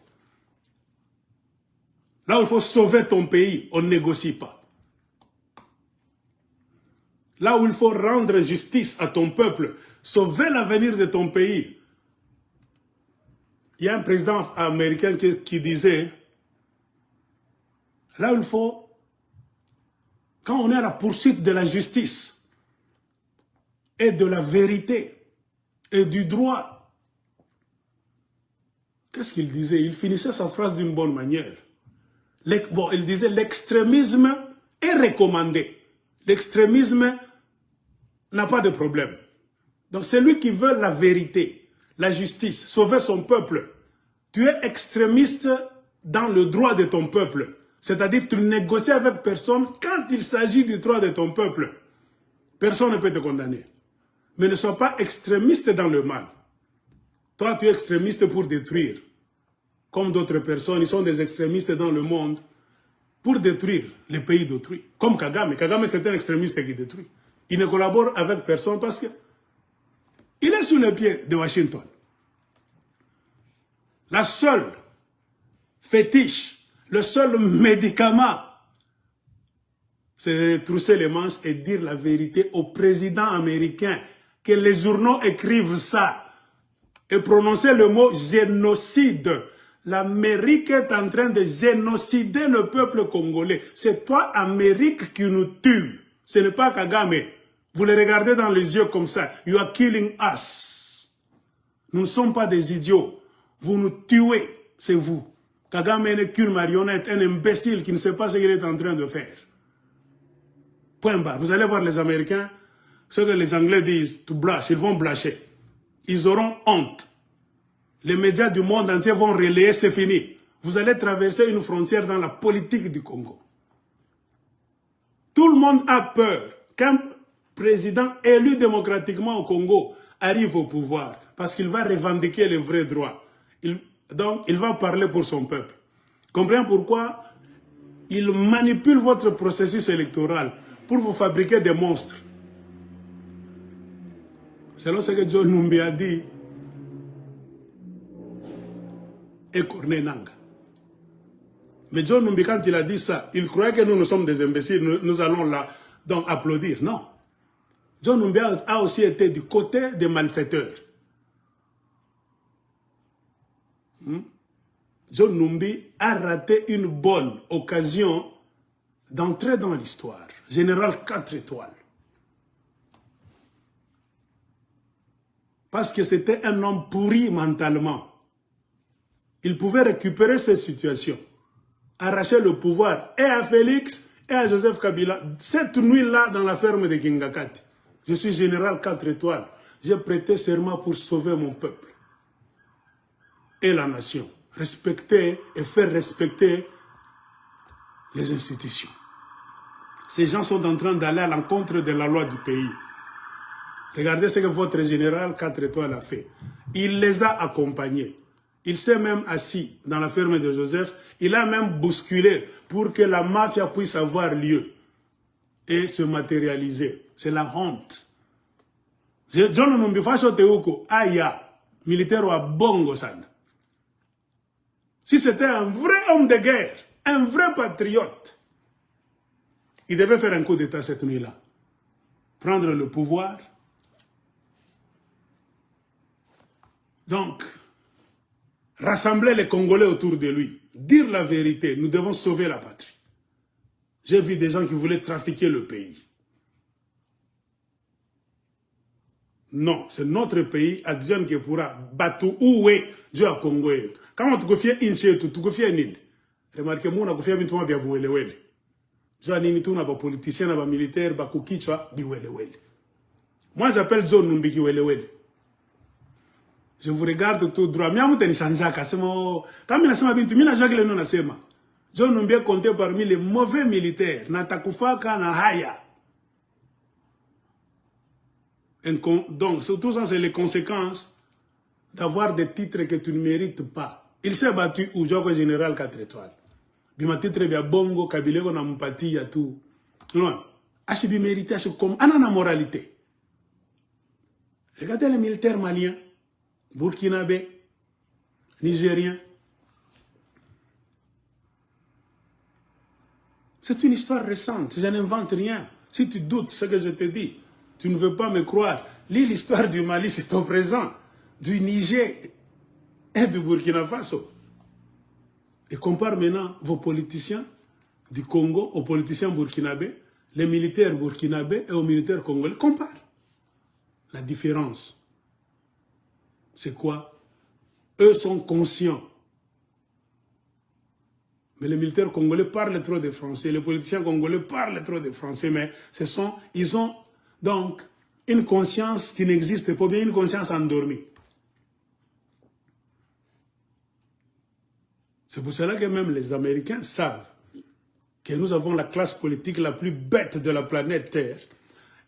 Là où il faut sauver ton pays, on ne négocie pas. Là où il faut rendre justice à ton peuple, sauver l'avenir de ton pays. Il y a un président américain qui disait, là où il faut, quand on est à la poursuite de la justice, et de la vérité, et du droit, qu'est-ce qu'il disait? Il finissait sa phrase d'une bonne manière. Bon, il disait, l'extrémisme est recommandé. L'extrémisme n'a pas de problème. Donc celui qui veut la vérité, la justice, sauver son peuple, tu es extrémiste dans le droit de ton peuple. C'est-à-dire que tu ne négocies avec personne quand il s'agit du droit de ton peuple. Personne ne peut te condamner. Mais ne sois pas extrémiste dans le mal. Toi, tu es extrémiste pour détruire. Comme d'autres personnes, ils sont des extrémistes dans le monde pour détruire les pays d'autrui. Comme Kagame. Kagame, c'est un extrémiste qui détruit. Il ne collabore avec personne parce que il est sous les pieds de Washington. La seule fétiche, le seul médicament, c'est de trousser les manches et dire la vérité au président américain. Que les journaux écrivent ça et prononcer le mot génocide. L'Amérique est en train de génocider le peuple congolais. C'est toi, Amérique, qui nous tue. Ce n'est pas Kagame. Vous les regardez dans les yeux comme ça. You are killing us. Nous ne sommes pas des idiots. Vous nous tuez. C'est vous. Kagame n'est qu'une marionnette, un imbécile qui ne sait pas ce qu'il est en train de faire. Point barre. Vous allez voir les Américains. Ce que les Anglais disent, to blush, ils vont blusher. Ils auront honte. Les médias du monde entier vont relayer, c'est fini. Vous allez traverser une frontière dans la politique du Congo. Tout le monde a peur qu'un président élu démocratiquement au Congo arrive au pouvoir parce qu'il va revendiquer les vrais droits. Donc, il va parler pour son peuple. Comprenez pourquoi il manipule votre processus électoral pour vous fabriquer des monstres. Selon ce que John Numbi a dit, et Corneille Nangaa. Mais John Numbi, quand il a dit ça, il croyait que nous sommes des imbéciles, nous allons là donc applaudir. Non. John Numbi a aussi été du côté des malfaiteurs. John Numbi a raté une bonne occasion d'entrer dans l'histoire. Général 4 étoiles. Parce que c'était un homme pourri mentalement. Il pouvait récupérer cette situation, arracher le pouvoir et à Félix et à Joseph Kabila. Cette nuit-là, dans la ferme de Kingakati, je suis général 4 étoiles. J'ai prêté serment pour sauver mon peuple et la nation. Respecter et faire respecter les institutions. Ces gens sont en train d'aller à l'encontre de la loi du pays. Regardez ce que votre général 4 étoiles a fait. Il les a accompagnés. Il s'est même assis dans la ferme de Joseph. Il a même bousculé pour que la mafia puisse avoir lieu et se matérialiser. C'est la honte. John Numbifacho Teuko, Aya, militaire ou à Bongo San. Si c'était un vrai homme de guerre, un vrai patriote, il devait faire un coup d'État cette nuit-là. Prendre le pouvoir. Donc, rassembler les Congolais autour de lui. Dire la vérité, nous devons sauver la patrie. J'ai vu des gens qui voulaient trafiquer le pays. Non, c'est notre pays, adjoint qui pourra battre où est Dieu à Congo. Quand on te confie une chose, tu confie une île. Remarquez, moi, on a confié un peu bien boué le wele. Je n'ai pas de politicien, de militaire, de koukichwa, de wele wele. Moi, j'appelle John Numbiki wele wele. Je vous regarde tout droit. Mais je suis changé. Quand je suis John Numbiki compté parmi les mauvais militaires. Natakufaka na haya. Donc, tout ça, c'est les conséquences d'avoir des titres que tu ne mérites pas. Il s'est battu au Joko Général 4 étoiles. Bima titre bien bongo, kabilego na mpati ya tout. Non, achibi mérité, achibi comme anana moralité. Regardez les militaires maliens, burkinabé, nigériens. C'est une histoire récente, je n'invente rien. Si tu doutes ce que je te dis, tu ne veux pas me croire. Lis l'histoire du Mali, c'est au présent, du Niger et du Burkina Faso. Et compare maintenant vos politiciens du Congo aux politiciens burkinabés, les militaires burkinabés et aux militaires congolais. Compare. La différence, c'est quoi? Eux sont conscients. Mais les militaires congolais parlent trop de français, les politiciens congolais parlent trop de français, mais ils ont donc une conscience qui n'existe pas, bien une conscience endormie. C'est pour cela que même les Américains savent que nous avons la classe politique la plus bête de la planète Terre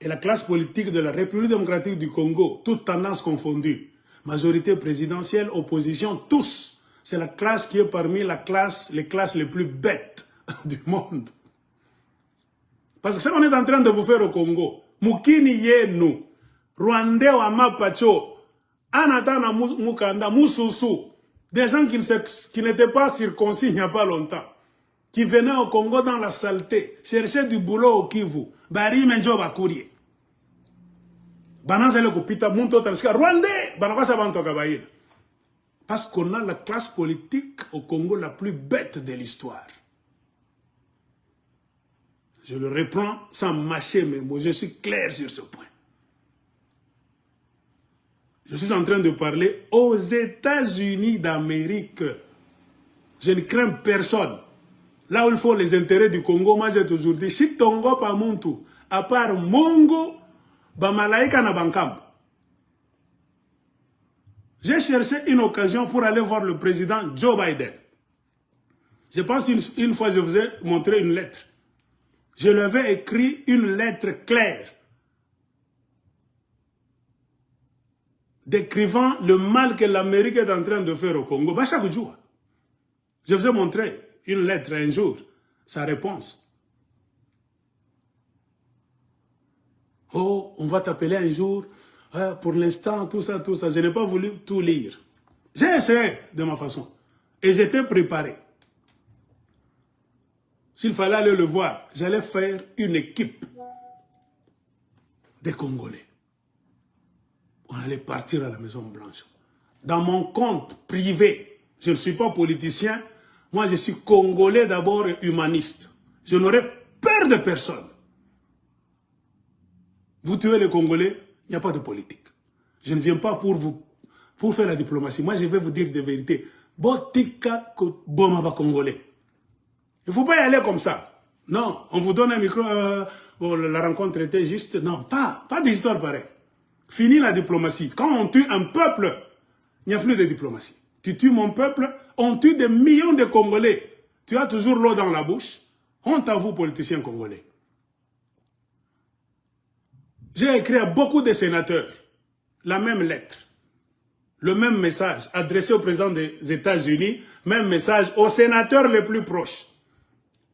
et la classe politique de la République démocratique du Congo, toutes tendances confondues, majorité présidentielle, opposition, tous. C'est la classe qui est parmi les classes les plus bêtes du monde. Parce que ça, on est en train de vous faire au Congo. Mukini yenu, Rwandais wa mapacho, Anatana Mukanda, Mususu, des gens qui n'étaient pas circoncis il n'y a pas longtemps, qui venaient au Congo dans la saleté, chercher du boulot au Kivu, Bari Menjo Bakourie. Banazele Kupita, Munto Tanska, Rwandais, Banavasa Banto Kabaïna. Parce qu'on a la classe politique au Congo la plus bête de l'histoire. Je le reprends sans mâcher mes mots, je suis clair sur ce point. Je suis en train de parler aux États-Unis d'Amérique. Je ne crains personne. Là où il faut les intérêts du Congo, moi j'ai toujours dit, si Tongo pas Muntu, à part Mongo, Bamalaïka na Bankam. J'ai cherché une occasion pour aller voir le président Joe Biden. Je pense une fois je vous ai montré une lettre. Je lui avais écrit une lettre claire décrivant le mal que l'Amérique est en train de faire au Congo. Bah, chaque jour, je vous ai montré une lettre un jour, sa réponse. Oh, on va t'appeler un jour, pour l'instant, tout ça, je n'ai pas voulu tout lire. J'ai essayé de ma façon et j'étais préparé. S'il fallait aller le voir, j'allais faire une équipe des Congolais. On allait partir à la Maison Blanche. Dans mon compte privé, je ne suis pas politicien, moi je suis Congolais d'abord et humaniste. Je n'aurai peur de personne. Vous tuez les Congolais, il n'y a pas de politique. Je ne viens pas pour faire la diplomatie. Moi je vais vous dire des vérités. Botika Bomaba Congolais. Il ne faut pas y aller comme ça. Non, on vous donne un micro, la rencontre était juste. Non, pas d'histoire pareille. Fini la diplomatie. Quand on tue un peuple, il n'y a plus de diplomatie. Tu tues mon peuple, on tue des millions de Congolais. Tu as toujours l'eau dans la bouche. Honte à vous, politiciens congolais. J'ai écrit à beaucoup de sénateurs la même lettre, le même message adressé au président des États-Unis, même message aux sénateurs les plus proches.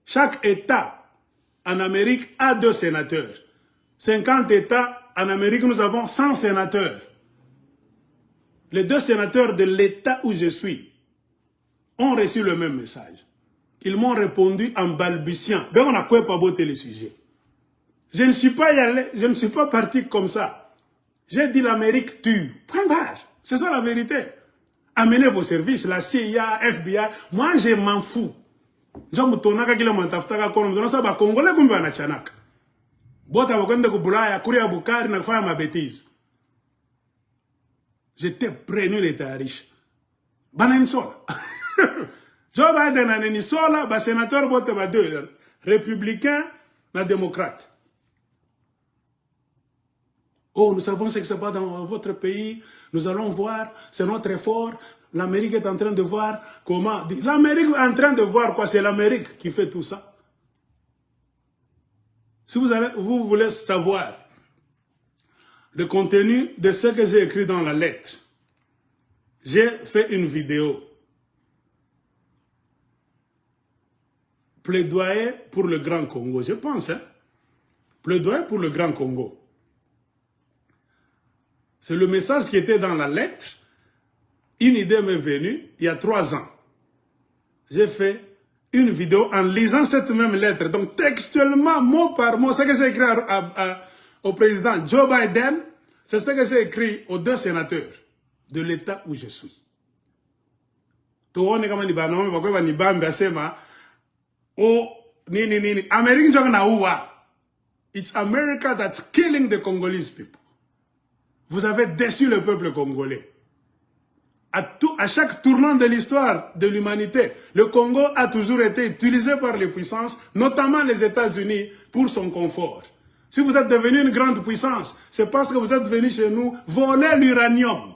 Chaque État en Amérique a 2 sénateurs. 50 États en Amérique, nous avons 100 sénateurs. Les 2 sénateurs de l'État où je suis ont reçu le même message. Ils m'ont répondu en balbutiant. Ben on a quoi pas botter les sujets. Je ne suis pas allé, je ne suis pas parti comme ça. J'ai dit l'Amérique tue. Point barre. C'est ça la vérité. Amenez vos services, la CIA, FBI. Moi, je m'en fous. J'aime tonaka kila mtafuta kwa mdono saba Kongole kumbe wanachanaka. Bota wakwenda kubulaya, kuria bukari na kufanya mabetizi. J'étais prévenu l'État riche. Bana ni sola. Joe Biden a ni sola, ba sénateur bote ba 2, républicain na démocrate. Oh, nous savons ce qui se passe dans votre pays. Nous allons voir, c'est notre effort. L'Amérique est en train de voir comment... L'Amérique est en train de voir quoi? C'est l'Amérique qui fait tout ça. Si vous voulez savoir le contenu de ce que j'ai écrit dans la lettre, j'ai fait une vidéo. Plaidoyer pour le Grand Congo, je pense. Hein? Plaidoyer pour le Grand Congo. C'est le message qui était dans la lettre. Une idée m'est venue il y a 3 ans. J'ai fait une vidéo en lisant cette même lettre. Donc textuellement, mot par mot, ce que j'ai écrit au président Joe Biden, c'est ce que j'ai écrit aux 2 sénateurs de l'État où je suis. It's America that's killing the Congolese people. Vous avez déçu le peuple congolais. À chaque tournant de l'histoire de l'humanité, le Congo a toujours été utilisé par les puissances, notamment les États-Unis, pour son confort. Si vous êtes devenu une grande puissance, c'est parce que vous êtes venu chez nous voler l'uranium,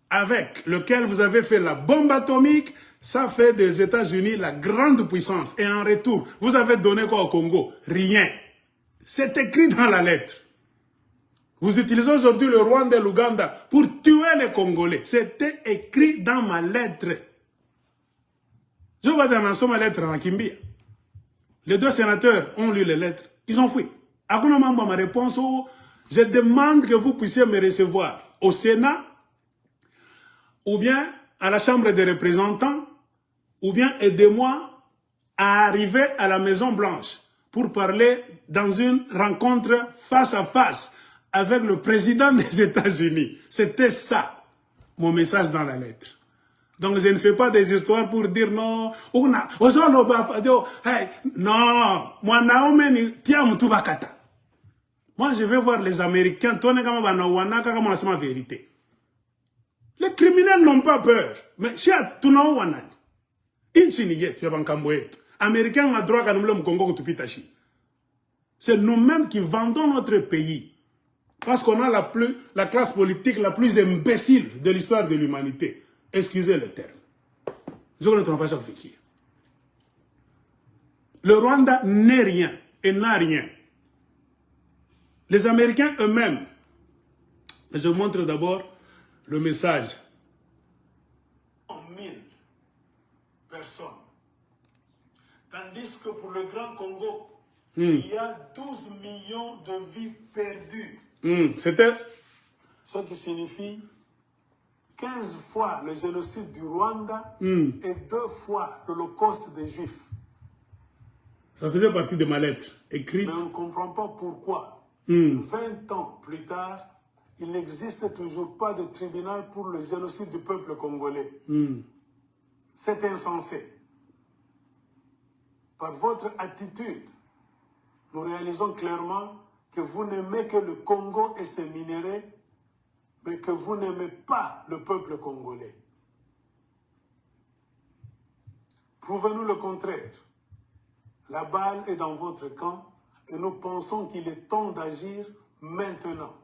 avec lequel vous avez fait la bombe atomique. Ça fait des États-Unis la grande puissance. Et en retour, vous avez donné quoi au Congo? Rien. C'est écrit dans la lettre. Vous utilisez aujourd'hui le Rwanda et l'Ouganda pour tuer les Congolais. C'était écrit dans ma lettre. Je vais dans ma lettre en Kimbia. Les 2 sénateurs ont lu les lettres. Ils ont fui. À quoi moment ma réponse? Je demande que vous puissiez me recevoir au Sénat, ou bien à la Chambre des représentants, ou bien aidez-moi à arriver à la Maison Blanche pour parler dans une rencontre face à face avec le président des États-Unis. C'était ça, mon message dans la lettre. Donc je ne fais pas des histoires pour dire non, non, moi je vais voir les Américains, la vérité. Les criminels n'ont pas peur, mais chez Tunao Wanan, Américains ont droit à nous Congo. C'est nous-mêmes qui vendons notre pays. Parce qu'on a la classe politique la plus imbécile de l'histoire de l'humanité. Excusez le terme. Je ne comprends pas ça. Le Rwanda n'est rien et n'a rien. Les Américains eux-mêmes, je vous montre d'abord le message. 1000 personnes. Tandis que pour le Grand Congo, il y a 12 millions de vies perdues. C'était ce qui signifie 15 fois le génocide du Rwanda et 2 fois l'Holocauste des Juifs. Ça faisait partie de ma lettre écrite. Mais on ne comprend pas pourquoi, 20 ans plus tard, il n'existe toujours pas de tribunal pour le génocide du peuple congolais. C'est insensé. Par votre attitude, nous réalisons clairement que vous n'aimez que le Congo et ses minéraux, mais que vous n'aimez pas le peuple congolais. Prouvez-nous le contraire. La balle est dans votre camp et nous pensons qu'il est temps d'agir maintenant.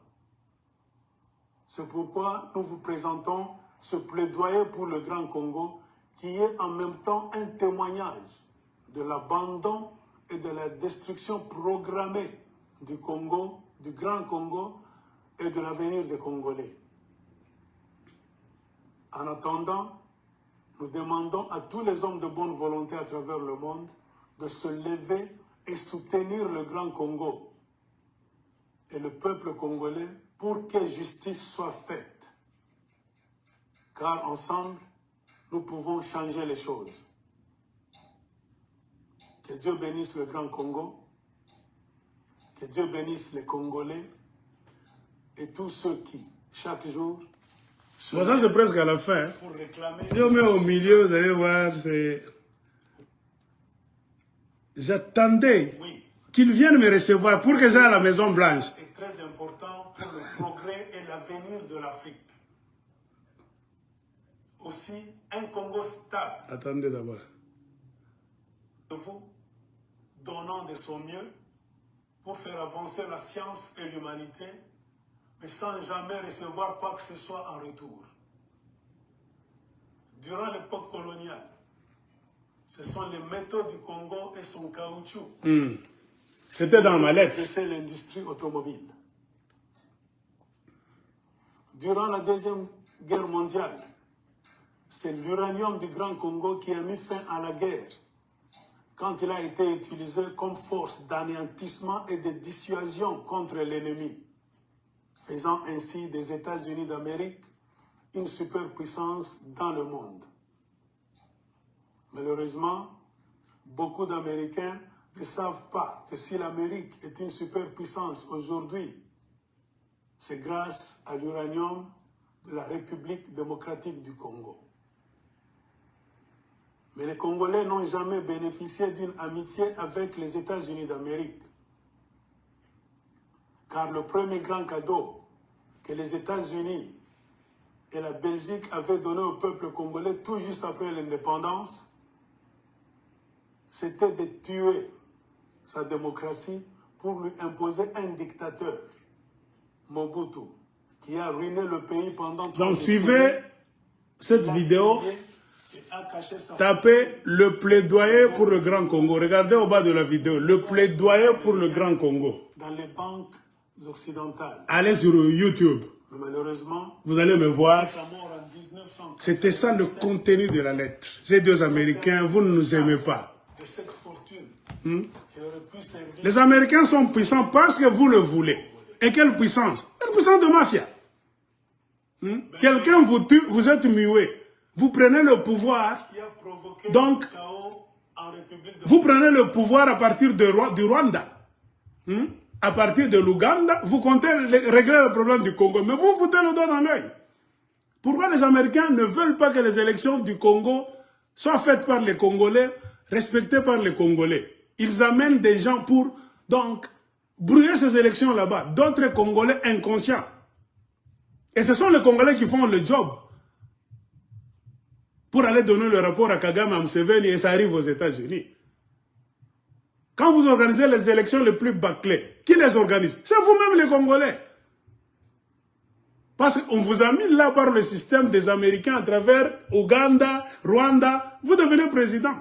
C'est pourquoi nous vous présentons ce plaidoyer pour le Grand Congo qui est en même temps un témoignage de l'abandon et de la destruction programmée du Congo du Grand Congo et de l'avenir des Congolais. En attendant, nous demandons à tous les hommes de bonne volonté à travers le monde de se lever et soutenir le Grand Congo et le peuple congolais pour que justice soit faite. Car ensemble, nous pouvons changer les choses. Que Dieu bénisse le Grand Congo, que Dieu bénisse les Congolais et tous ceux qui, chaque jour, Bon, ça c'est presque à la fin. pour réclamer... Je mets au milieu, vous allez voir, c'est... J'attendais Oui, qu'ils viennent me recevoir pour que j'aille à la Maison Blanche. est très important pour le progrès et l'avenir de l'Afrique. Aussi, un Congo stable, Attendez d'abord. de vous, donnant de son mieux pour faire avancer la science et l'humanité, mais sans jamais recevoir quoi que ce soit en retour. Durant l'époque coloniale, ce sont les métaux du Congo et son caoutchouc C'était dans ma lettre. c'est l'industrie automobile. Durant la Deuxième Guerre mondiale, c'est l'uranium du Grand Congo qui a mis fin à la guerre quand il a été utilisé comme force d'anéantissement et de dissuasion contre l'ennemi, faisant ainsi des États-Unis d'Amérique une superpuissance dans le monde. Malheureusement, beaucoup d'Américains ne savent pas que si l'Amérique est une superpuissance aujourd'hui, c'est grâce à l'uranium de la République démocratique du Congo. Mais les Congolais n'ont jamais bénéficié d'une amitié avec les États-Unis d'Amérique. Car le premier grand cadeau que les États-Unis et la Belgique avaient donné au peuple congolais tout juste après l'indépendance, c'était de tuer sa démocratie pour lui imposer un dictateur, Mobutu, qui a ruiné le pays pendant 30 Donc décennies. suivez cette Il a vidéo, pillé et a caché sa tapez le plaidoyer pour le Grand Congo. Regardez au bas de la vidéo, le plaidoyer pour le Grand Congo. dans les banques occidentales. Allez sur YouTube, Mais malheureusement, vous allez me voir. sa mort en 1947 C'était ça le contenu de la lettre. J'ai dit aux Américains, vous ne nous aimez pas. de cette fortune qui aurait pu servir Les Américains sont puissants parce que vous le voulez. Et quelle puissance? Une puissance de mafia. Quelqu'un vous tue, vous êtes muet. Vous prenez le pouvoir, qui a provoqué Donc, le chaos en République de vous prenez le pouvoir à partir du Rwanda. À partir de l'Ouganda, vous comptez régler le problème du Congo. Mais vous foutez le doigt dans l'œil. Pourquoi les Américains ne veulent pas que les élections du Congo soient faites par les Congolais, respectées par les Congolais? Ils amènent des gens pour, donc, brouiller ces élections là-bas. D'autres Congolais inconscients. Et ce sont les Congolais qui font le job pour aller donner le rapport à Kagame, à Museveni, et ça arrive aux États-Unis. Quand vous organisez les élections les plus bâclées, qui les organise? C'est vous-même les Congolais. Parce qu'on vous a mis là par le système des Américains à travers Ouganda, Rwanda, vous devenez président.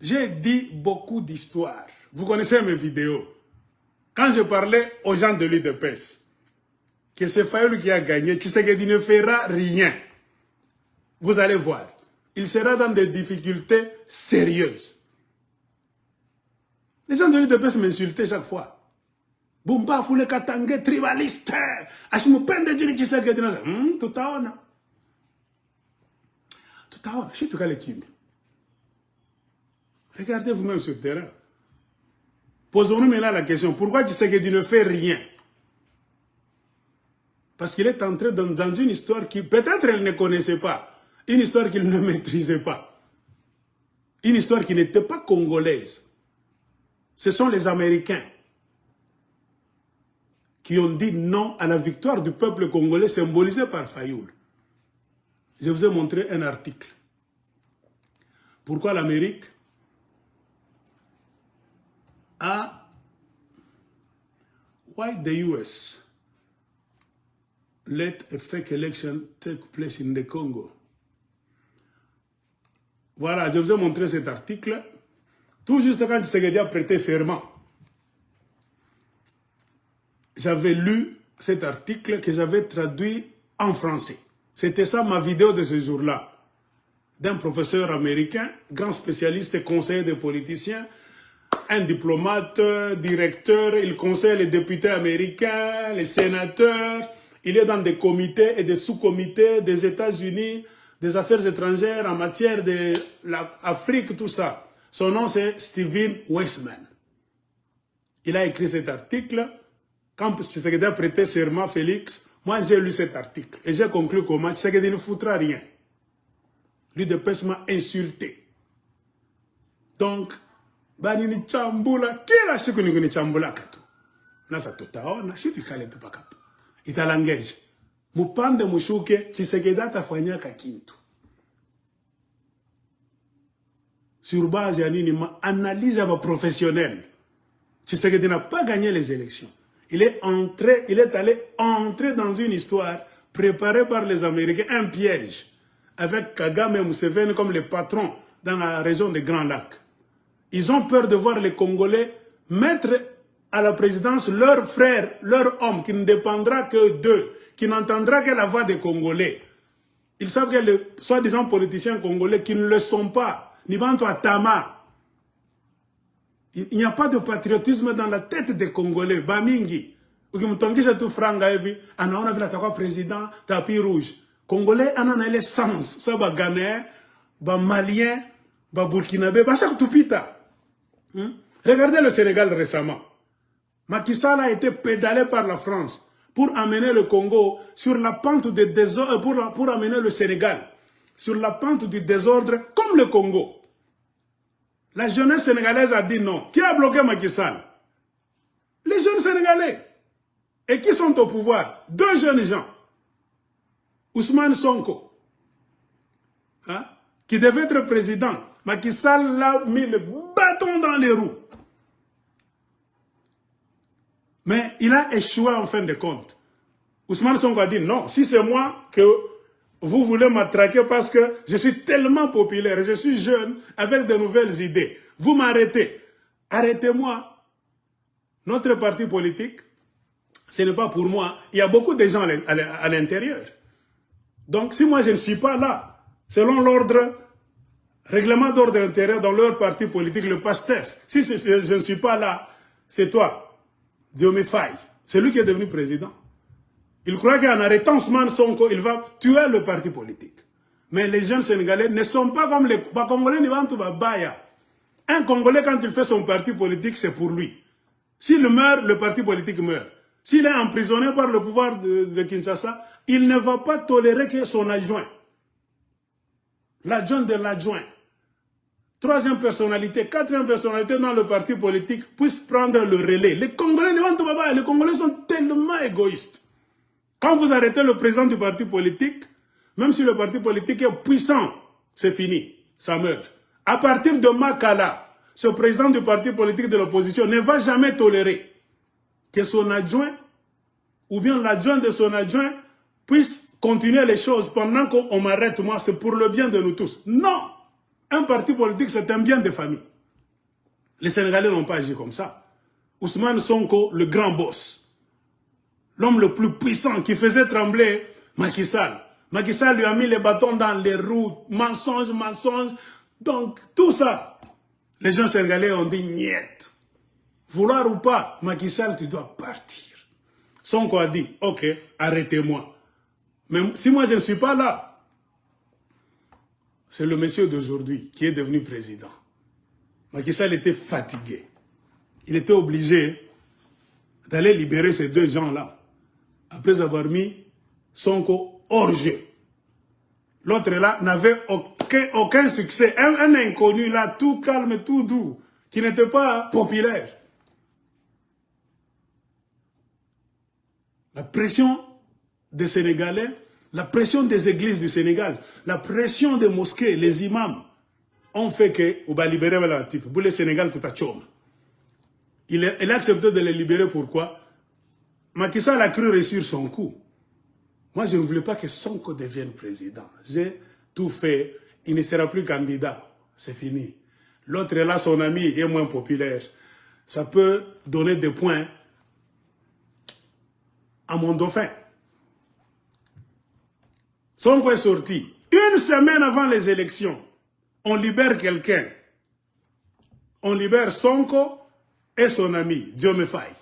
J'ai dit beaucoup d'histoires. Vous connaissez mes vidéos. Quand je parlais aux gens de l'UDPS, que c'est Fayoulou qui a gagné, Tshisekedi ne fera rien. Vous allez voir. Il sera dans des difficultés sérieuses. Les gens de l'UDPS m'insultaient chaque fois. Bumba Foule Katangé, tribaliste. Ashimupende Djini Tshisekedi. Tutaona. Tutaona. Je suis tout cas l'équipe. Regardez vous-même sur le terrain. Posons-nous maintenant la question. Pourquoi Tshisekedi ne fait rien? Parce qu'il est entré dans une histoire qui peut-être elle ne connaissait pas. Une histoire qu'il ne maîtrisait pas. Une histoire qui n'était pas congolaise. Ce sont les Américains qui ont dit non à la victoire du peuple congolais symbolisée par Fayoul. Je vous ai montré un article. Pourquoi l'Amérique a... Why the US let a fake election take place in the Congo? Voilà, je vous ai montré cet article. Tout juste quand Tshisekedi a prêté serment j'avais lu cet article que j'avais traduit en français. C'était ça ma vidéo de ce jour-là. D'un professeur américain, grand spécialiste et conseiller des politiciens, un diplomate, directeur, il conseille les députés américains, les sénateurs, il est dans des comités et des sous-comités des États-Unis, des affaires étrangères en matière de l'Afrique, tout ça. Son nom c'est Steven Weissman. Il a écrit cet article. Quand Tshisekedi a prêté serment, Félix, moi j'ai lu cet article et j'ai conclu comment Tshisekedi ne foutra rien. Lui de Pes m'a insulté. Donc, banini chambula, kila siku ni chambula katu. Nasa tutaona, shiti kale tupakapu. Italangeje. Mupande mushuke, Tshisekedi atafanyaka kintu. Sur base ya nini, ma analyse à ma professionnelle. Tshisekedi n'a pas gagné les élections. Il est allé entrer dans une histoire préparée par les Américains, un piège, avec Kagame et Museveni comme les patrons dans la région des Grands Lacs. Ils ont peur de voir les Congolais mettre à la présidence leur frère, leur homme, qui ne dépendra que d'eux, qui n'entendra que la voix des Congolais. Ils savent que les soi-disant politiciens congolais qui ne le sont pas, Nibanto Atama, il n'y a pas de patriotisme dans la tête des Congolais. Bamingi. Ukimtongisha tu franga hivi, anaona vile atakuwa président, tapis rouge. Congolais anana ile sens. Ça ba Ghanéen, ba Malien, ba Burkinabé, ba chaque tupita. Regardez le Sénégal récemment. Macky Sall a été pédalé par la France pour amener le Congo sur la pente du désordre, pour amener le Sénégal sur la pente du désordre comme le Congo. La jeunesse sénégalaise a dit non. Qui a bloqué Macky Sall? Les jeunes Sénégalais. Et qui sont au pouvoir? Deux jeunes gens. Ousmane Sonko, hein, qui devait être président. Macky Sall l'a mis le bâton dans les roues. Mais il a échoué en fin de compte. Ousmane Sonko a dit non. Si c'est moi que vous voulez m'attraquer parce que je suis tellement populaire, je suis jeune, avec de nouvelles idées. Vous m'arrêtez. Arrêtez-moi. Notre parti politique, ce n'est pas pour moi. Il y a beaucoup de gens à l'intérieur. Donc, si moi je ne suis pas là, selon l'ordre, règlement d'ordre intérieur dans leur parti politique, le PASTEF, si je ne suis pas là, c'est toi, Diomaye Faye. C'est lui qui est devenu président. Il croit qu'en arrêtant Ousmane Sonko, il va tuer le parti politique. Mais les jeunes Sénégalais ne sont pas comme les Congolais. Un Congolais, quand il fait son parti politique, c'est pour lui. S'il meurt, le parti politique meurt. S'il est emprisonné par le pouvoir de Kinshasa, il ne va pas tolérer que son adjoint, l'adjoint de l'adjoint, troisième personnalité, quatrième personnalité dans le parti politique puisse prendre le relais. Les Congolais les Congolais sont tellement égoïstes. Quand vous arrêtez le président du parti politique, même si le parti politique est puissant, c'est fini, ça meurt. À partir de Makala, ce président du parti politique de l'opposition ne va jamais tolérer que son adjoint, ou bien l'adjoint de son adjoint, puisse continuer les choses pendant qu'on m'arrête moi, c'est pour le bien de nous tous. Non! Un parti politique, c'est un bien de famille. Les Sénégalais n'ont pas agi comme ça. Ousmane Sonko, le grand boss, l'homme le plus puissant qui faisait trembler Macky Sall. Macky Sall lui a mis les bâtons dans les roues, mensonge. Donc, tout ça, les gens sénégalais ont dit niet. Vouloir ou pas, Macky Sall, tu dois partir. Sonko a dit, ok, arrêtez-moi. Mais si moi je ne suis pas là, c'est le monsieur d'aujourd'hui qui est devenu président. Macky Sall était fatigué. Il était obligé d'aller libérer ces deux gens-là, après avoir mis Sonko hors jeu. L'autre là n'avait aucun succès. Un inconnu là, tout calme, tout doux, qui n'était pas populaire. La pression des Sénégalais, la pression des églises du Sénégal, la pression des mosquées, les imams, ont fait que on va libérer le type. Pour le Sénégal, tout a chôme. Il a accepté de les libérer. Pourquoi? Macky Sall a cru réussir son coup. Moi, je ne voulais pas que Sonko devienne président. J'ai tout fait. Il ne sera plus candidat. C'est fini. L'autre est là, son ami est moins populaire. Ça peut donner des points à mon dauphin. Sonko est sorti. Une semaine avant les élections, on libère quelqu'un. On libère Sonko et son ami, Diome Faye.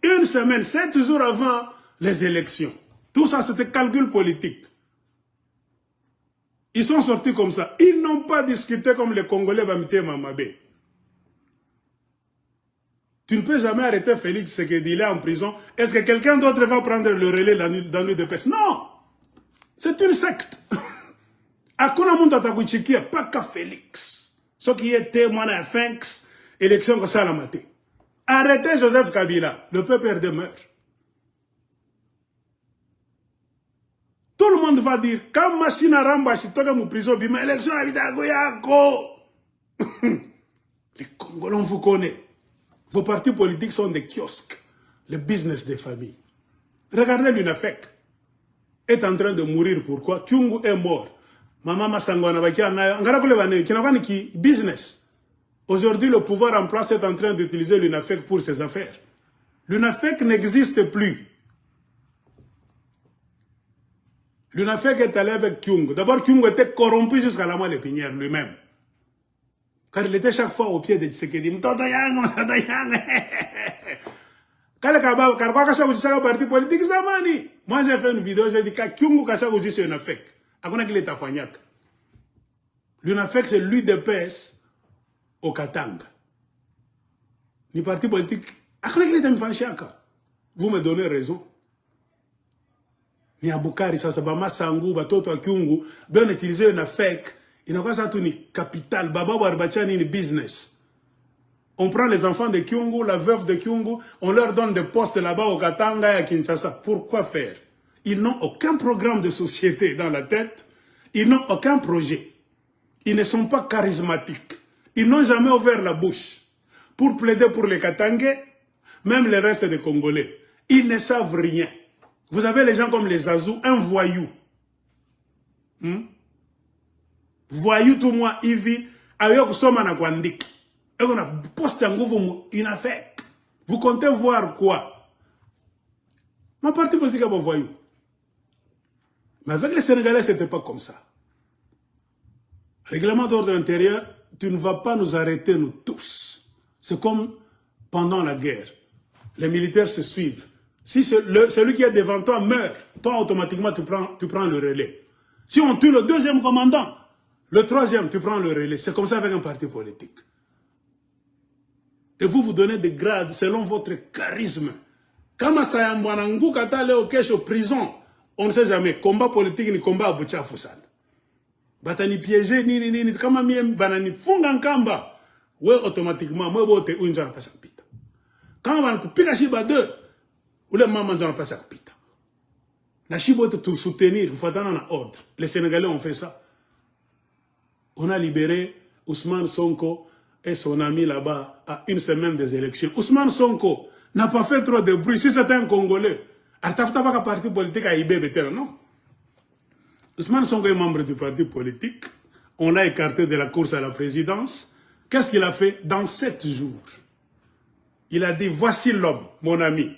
Une semaine, 7 jours avant les élections. Tout ça, c'était calcul politique. Ils sont sortis comme ça. Ils n'ont pas discuté comme les Congolais Bamité Mamabé. Tu ne peux jamais arrêter Félix Tshisekedi, il est en prison. Est-ce que quelqu'un d'autre va prendre le relais dans l'île de Pest? Non! C'est une secte. Akuna Munta Takuchikia, pas qu'à Félix. Ce qui était, moi, à Finks, élection comme ça, la maté. Arrêtez Joseph Kabila, le peuple demeure. Tout le monde va dire, quand machine à ramba, je suis en prison, bima élection à Vidagoyako. Les Congolais, on vous connaît. Vos partis politiques sont des kiosques, le business des familles. Regardez l'UNAFEC. Est en train de mourir. Pourquoi? Kyungu est mort. Maman Massangwana, qui business. Aujourd'hui, le pouvoir en place est en train d'utiliser l'UNAFEC pour ses affaires. L'UNAFEC n'existe plus. L'UNAFEC est allé avec Kyungu. D'abord, Kyungu était corrompu jusqu'à la moelle épinière lui-même. Car il était chaque fois au pied de Tshisekedi. Moi, j'ai fait une vidéo, j'ai dit que Kyungu Kashagoudi c'est l'UNAFEC. L'UNAFEC, c'est l'UDPS au Katanga. Les partis politiques, vous me donnez raison. Ni Aboukari, Sasabama, Sangou, Batoto, Kyungu, bien utiliser l'UNAFEC. Il n'a pas ça tout ni capital, Baba Warbachani ni business. On prend les enfants de Kyungu, la veuve de Kyungu, on leur donne des postes là-bas au Katanga et à Kinshasa. Pourquoi faire? Ils n'ont aucun programme de société dans la tête. Ils n'ont aucun projet. Ils ne sont pas charismatiques. Ils n'ont jamais ouvert la bouche pour plaider pour les Katangais, même le reste des Congolais. Ils ne savent rien. Vous avez les gens comme les Azou, un voyou. Voyou tout moi, Ivi, Ayok Somana Kwandik. Et on a posté un gouvernement, une affaire. Vous comptez voir quoi? Ma parti politique a bon voyou. Mais avec les Sénégalais, ce n'était pas comme ça. Règlement d'ordre intérieur, tu ne vas pas nous arrêter, nous tous. C'est comme pendant la guerre. Les militaires se suivent. Si celui qui est devant toi meurt, toi automatiquement tu prends le relais. Si on tue le deuxième commandant, le troisième, tu prends le relais. C'est comme ça avec un parti politique. Et vous donnez des grades selon votre charisme. Quand Masaya Mwanangou Katale au Kesh au prison, on ne sait jamais. Combat politique ni combat à Boucha Foussan. Batani piégé, ni, kama miem banani funga nkamba. Ouais, automatiquement, moi, bote ou n'jana pas pita. Quand on va pika shiba 2, ou le maman n'jana pas pita. La chibote tout soutenir, il faut attendre un ordre. Les Sénégalais ont fait ça. On a libéré Ousmane Sonko et son ami là-bas à une semaine des élections. Ousmane Sonko n'a pas fait trop de bruit. Si c'était un Congolais, il n'y a pas de parti politique à IBB, non? Ousmane Sonko est membre du parti politique. On l'a écarté de la course à la présidence. Qu'est-ce qu'il a fait dans 7 jours? Il a dit, voici l'homme, mon ami.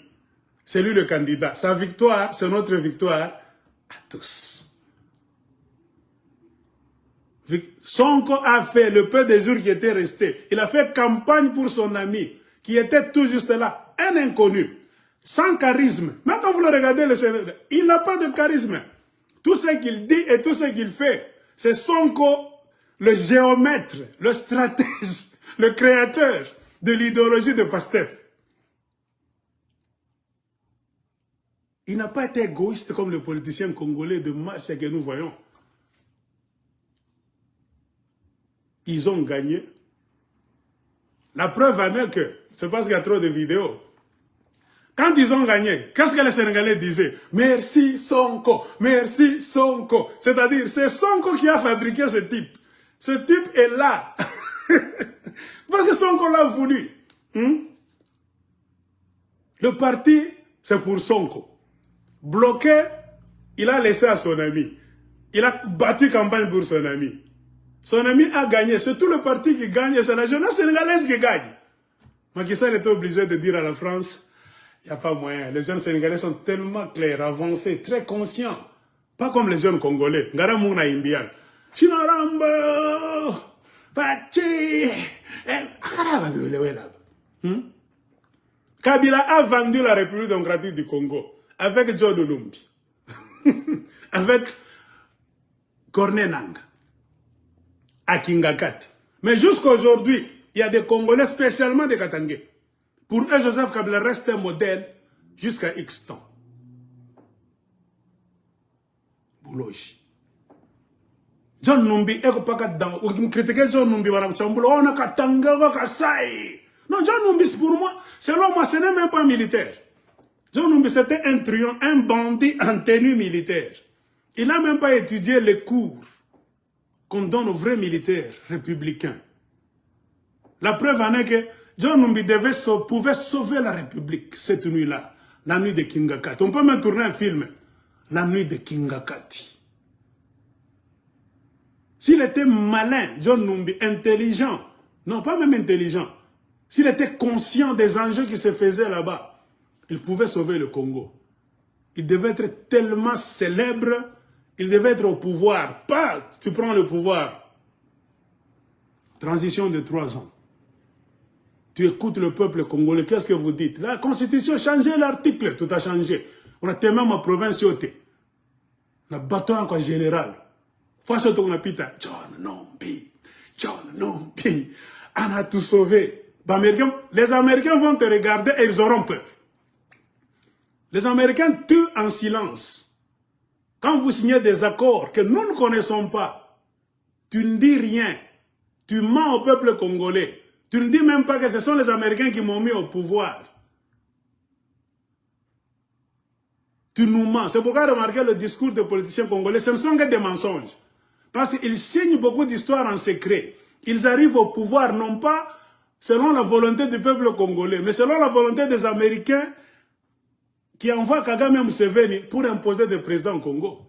C'est lui le candidat. Sa victoire, c'est notre victoire à tous. Sonko a fait le peu de jours qui étaient restés. Il a fait campagne pour son ami, qui était tout juste là, un inconnu, sans charisme. Même quand vous le regardez, il n'a pas de charisme. Tout ce qu'il dit et tout ce qu'il fait, c'est Sonko, le géomètre, le stratège, le créateur de l'idéologie de Pastef. Il n'a pas été égoïste comme les politiciens congolais de masse que nous voyons. Ils ont gagné. La preuve en est que, c'est parce qu'il y a trop de vidéos. Quand ils ont gagné, qu'est-ce que les Sénégalais disaient? Merci Sonko, merci Sonko. C'est-à-dire, c'est Sonko qui a fabriqué ce type. Ce type est là. Parce que Sonko l'a voulu. Le parti, c'est pour Sonko. Bloqué, il a laissé à son ami. Il a battu campagne pour son ami. Son ami a gagné. C'est tout le parti qui gagne. C'est la jeunesse sénégalaise qui gagne. Macky Sall était obligé de dire à la France, Il n'y a pas moyen. Les jeunes Sénégalais sont tellement clairs, avancés, très conscients. Pas comme les jeunes Congolais. Ngara Mouna Imbian. Chinarambo! Fachi! Kabila a vendu la République démocratique du Congo avec Joe Lumbi, avec Corneille Nangaa, à Kingakat. Mais jusqu'à aujourd'hui, il y a des Congolais, spécialement des Katangais. Pour eux, Joseph Kabila reste un modèle jusqu'à X temps. Boulogi. John Numbi, on critiquait John Numbi, on a Katanga, Kasai. Non, John Numbi, pour moi, selon moi, ce n'est même pas militaire. John Numbi, c'était un truand, un bandit en tenue militaire. Il n'a même pas étudié les cours qu'on donne aux vrais militaires républicains. La preuve en est que John Numbi pouvait sauver la République cette nuit-là, la nuit de Kingakati. On peut même tourner un film, la nuit de Kingakati. S'il était malin, John Numbi, intelligent, non pas même intelligent, s'il était conscient des enjeux qui se faisaient là-bas, il pouvait sauver le Congo. Il devait être tellement célèbre, il devait être au pouvoir. Pas, tu prends le pouvoir. Transition de 3 ans. Tu écoutes le peuple congolais, qu'est-ce que vous dites? La Constitution a changé, l'article, tout a changé. On a tellement ma province, on a bâton encore général. Face au Tonapita, John Numbi, on a tout sauvé. Les Américains vont te regarder et ils auront peur. Les Américains tuent en silence. Quand vous signez des accords que nous ne connaissons pas, tu ne dis rien. Tu mens au peuple congolais. Tu ne dis même pas que ce sont les Américains qui m'ont mis au pouvoir. Tu nous mens. C'est pourquoi remarquez le discours des politiciens congolais, ce ne sont que des mensonges. Parce qu'ils signent beaucoup d'histoires en secret. Ils arrivent au pouvoir non pas selon la volonté du peuple congolais, mais selon la volonté des Américains qui envoient Kagame Museveni pour imposer des présidents au Congo.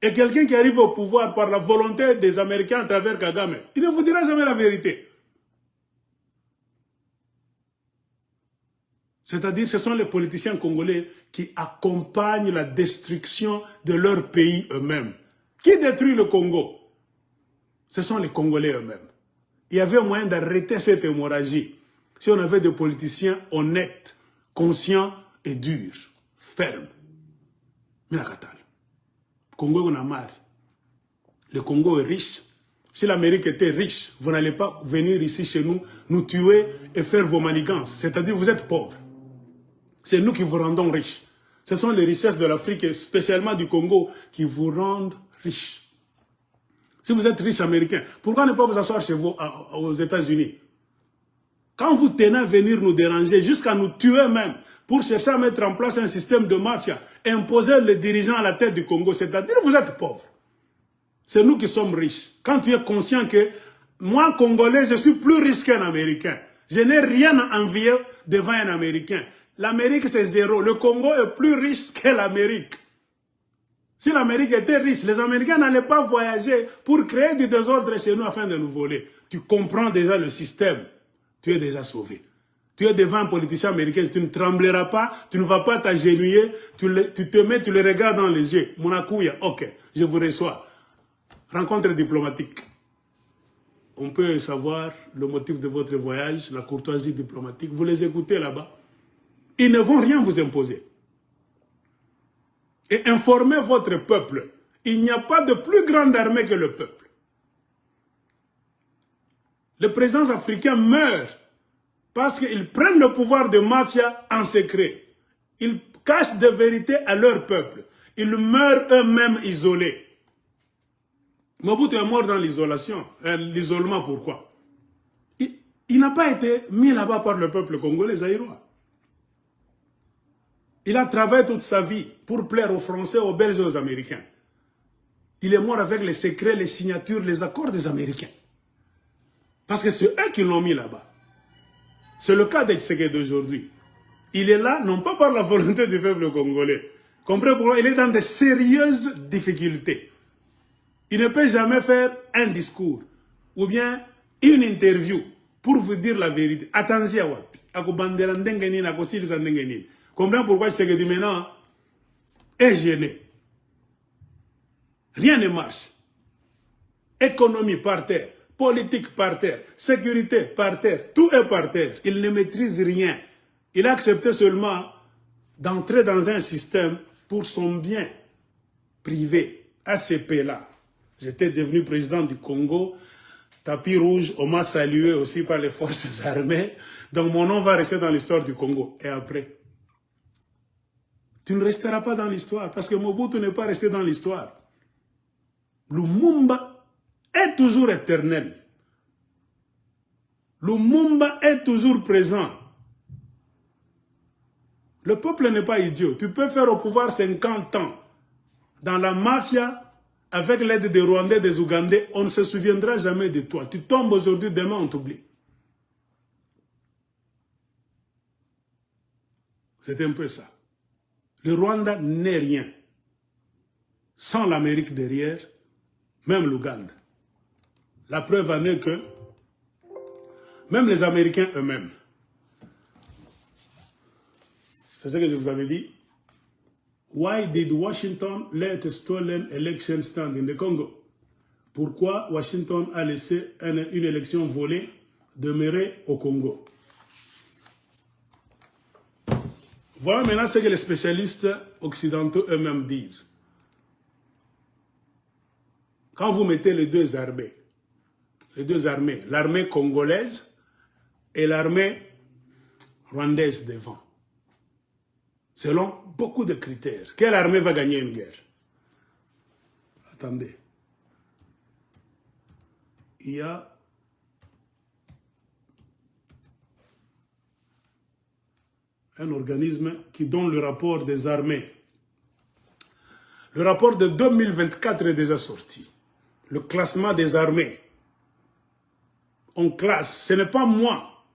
Et quelqu'un qui arrive au pouvoir par la volonté des Américains à travers Kagame, il ne vous dira jamais la vérité. C'est-à-dire que ce sont les politiciens congolais qui accompagnent la destruction de leur pays eux-mêmes. Qui détruit le Congo? Ce sont les Congolais eux-mêmes. Il y avait moyen d'arrêter cette hémorragie si on avait des politiciens honnêtes, conscients et durs, fermes. Mais la Qatar. Le Congo, on a marre. Le Congo est riche. Si l'Amérique était riche, vous n'allez pas venir ici chez nous, nous tuer et faire vos manigances. C'est-à-dire vous êtes pauvres. C'est nous qui vous rendons riches. Ce sont les richesses de l'Afrique, spécialement du Congo, qui vous rendent riches. Si vous êtes riche américain, pourquoi ne pas vous asseoir chez vous aux États-Unis? Quand vous tenez à venir nous déranger, jusqu'à nous tuer même, pour chercher à mettre en place un système de mafia, imposer les dirigeants à la tête du Congo, c'est-à-dire vous êtes pauvres. C'est nous qui sommes riches. Quand tu es conscient que moi, Congolais, je suis plus riche qu'un Américain. Je n'ai rien à envier devant un Américain. L'Amérique, c'est zéro. Le Congo est plus riche que l'Amérique. Si l'Amérique était riche, les Américains n'allaient pas voyager pour créer du désordre chez nous afin de nous voler. Tu comprends déjà le système. Tu es déjà sauvé. Tu es devant un politicien américain, tu ne trembleras pas, tu ne vas pas t'agenouiller, tu te mets, tu le regardes dans les yeux. Mon akouya, ok, je vous reçois. Rencontre diplomatique. On peut savoir le motif de votre voyage, la courtoisie diplomatique. Vous les écoutez là-bas. Ils ne vont rien vous imposer. Et informez votre peuple. Il n'y a pas de plus grande armée que le peuple. Les présidents africains meurent parce qu'ils prennent le pouvoir de mafia en secret. Ils cachent des vérités à leur peuple. Ils meurent eux-mêmes isolés. Mobutu est mort dans l'isolation. L'isolement, pourquoi? Il n'a pas été mis là-bas par le peuple congolais, zaïrois. Il a travaillé toute sa vie pour plaire aux Français, aux Belges et aux Américains. Il est mort avec les secrets, les signatures, les accords des Américains. Parce que c'est eux qui l'ont mis là-bas. C'est le cas de Tshisekedi d'aujourd'hui. Il est là, non pas par la volonté du peuple congolais. Comprenez pourquoi? Il est dans de sérieuses difficultés. Il ne peut jamais faire un discours ou bien une interview pour vous dire la vérité. Attention, Comprends pourquoi Tshisekedi maintenant est gêné. Rien ne marche. Économie par terre, politique par terre, sécurité par terre, tout est par terre. Il ne maîtrise rien. Il a accepté seulement d'entrer dans un système pour son bien privé. ACP là. J'étais devenu président du Congo. Tapis rouge, on m'a salué aussi par les forces armées. Donc mon nom va rester dans l'histoire du Congo. Et après, tu ne resteras pas dans l'histoire parce que Mobutu n'est pas resté dans l'histoire. Lumumba est toujours éternel. Lumumba est toujours présent. Le peuple n'est pas idiot. Tu peux faire au pouvoir 50 ans. Dans la mafia, avec l'aide des Rwandais, des Ougandais, on ne se souviendra jamais de toi. Tu tombes aujourd'hui, demain on t'oublie. C'est un peu ça. Le Rwanda n'est rien. Sans l'Amérique derrière, même l'Ouganda. La preuve en est que même les Américains eux-mêmes, c'est ce que je vous avais dit. Why did Washington let a stolen election stand in the Congo? Pourquoi Washington a laissé une élection volée demeurer au Congo? Voilà maintenant ce que les spécialistes occidentaux eux-mêmes disent. Quand vous mettez les deux armées, l'armée congolaise et l'armée rwandaise devant, selon beaucoup de critères, quelle armée va gagner une guerre? Attendez. Il y a un organisme qui donne le rapport des armées. Le rapport de 2024 est déjà sorti. Le classement des armées. On classe, ce n'est pas moi.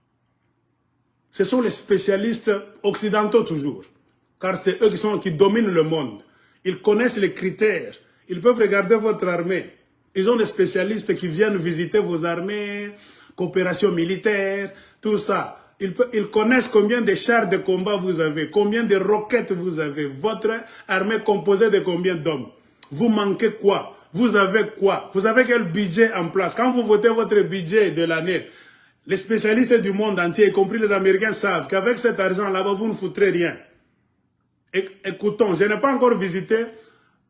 Ce sont les spécialistes occidentaux toujours. Car c'est eux qui dominent le monde. Ils connaissent les critères. Ils peuvent regarder votre armée. Ils ont des spécialistes qui viennent visiter vos armées, coopération militaire, tout ça. Ils connaissent combien de chars de combat vous avez, combien de roquettes vous avez, votre armée composée de combien d'hommes. Vous manquez quoi? Vous avez quoi? Vous avez quel budget en place? Quand vous votez votre budget de l'année, les spécialistes du monde entier, y compris les Américains, savent qu'avec cet argent là-bas, vous ne foutrez rien. Écoutons, je n'ai pas encore visité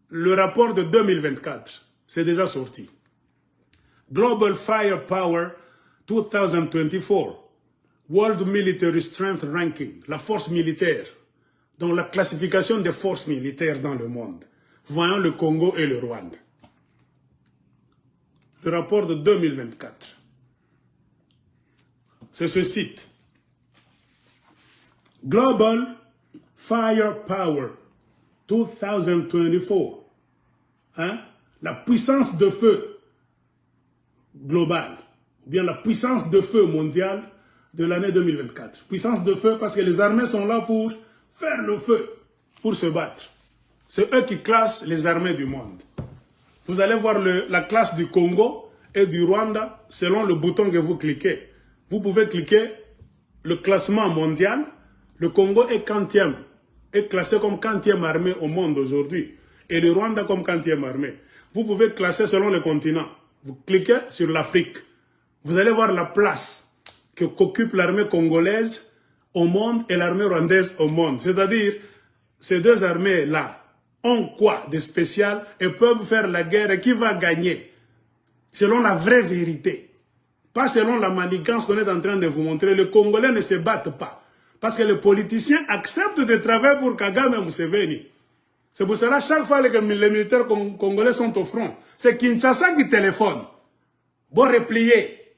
le rapport de 2024. C'est déjà sorti. Global Firepower 2024. World Military Strength Ranking. La force militaire. Donc la classification des forces militaires dans le monde. Voyons le Congo et le Rwanda. Le rapport de 2024. C'est ce site. Global Firepower 2024. Hein? La puissance de feu globale, ou bien la puissance de feu mondiale de l'année 2024. Puissance de feu parce que les armées sont là pour faire le feu, pour se battre. C'est eux qui classent les armées du monde. Vous allez voir la classe du Congo et du Rwanda selon le bouton que vous cliquez. Vous pouvez cliquer le classement mondial. Le Congo est classé comme 40e armée au monde aujourd'hui. Et le Rwanda comme 40e armée. Vous pouvez classer selon le continent. Vous cliquez sur l'Afrique. Vous allez voir la place qu'occupe l'armée congolaise au monde et l'armée rwandaise au monde. C'est-à-dire, ces deux armées-là ont quoi de spécial et peuvent faire la guerre et qui va gagner selon la vraie vérité. Pas selon la manigance qu'on est en train de vous montrer. Les Congolais ne se battent pas. Parce que les politiciens acceptent de travailler pour Kagame et Museveni. C'est pour cela, chaque fois que les militaires congolais sont au front, c'est Kinshasa qui téléphone. Bon replié.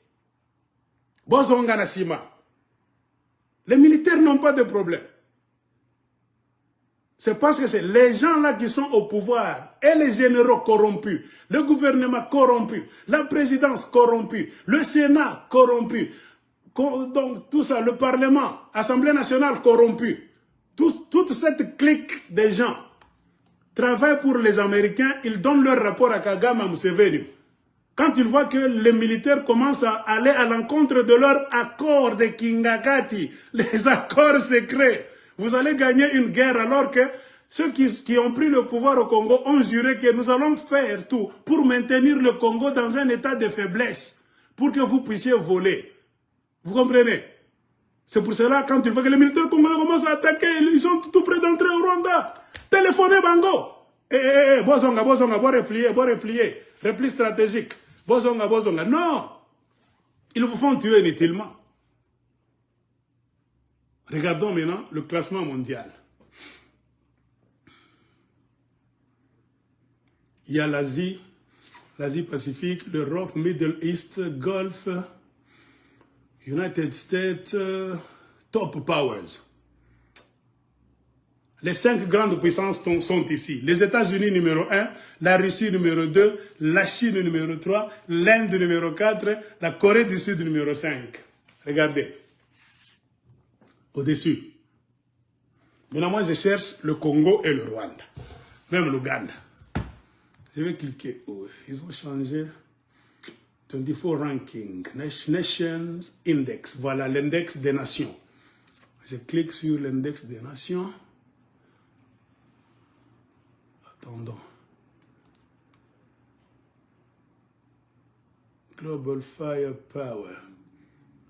Bon zonganasima. Les militaires n'ont pas de problème. C'est parce que c'est les gens là qui sont au pouvoir et les généraux corrompus, le gouvernement corrompu, la présidence corrompue, le Sénat corrompu, donc tout ça, le Parlement, Assemblée nationale corrompue, toute cette clique des gens travaillent pour les Américains, ils donnent leur rapport à Kagame, à Museveni. Quand ils voient que les militaires commencent à aller à l'encontre de leur accord de Kingakati, les accords secrets, Vous allez gagner une guerre alors que ceux qui ont pris le pouvoir au Congo ont juré que nous allons faire tout pour maintenir le Congo dans un état de faiblesse, pour que vous puissiez voler. Vous comprenez? C'est pour cela, quand tu vois que les militaires congolais commencent à attaquer, ils sont tout près d'entrer au Rwanda. Téléphonez Bango. Bozonga, bon replier. Repli stratégique. Bozonga. Non. Ils vous font tuer inutilement. Regardons maintenant le classement mondial. Il y a l'Asie Pacifique, l'Europe, Middle East, Gulf, United States, Top Powers. Les 5 grandes puissances sont ici. Les États-Unis numéro 1, la Russie numéro 2, la Chine numéro 3, l'Inde numéro 4, la Corée du Sud numéro 5. Regardez. Au-dessus. Maintenant, moi, je cherche le Congo et le Rwanda. Même l'Ouganda. Je vais cliquer. Oh, ils ont changé. 24 ranking. Nations Index. Voilà l'index des nations. Je clique sur l'index des nations. Attendons. Global Firepower.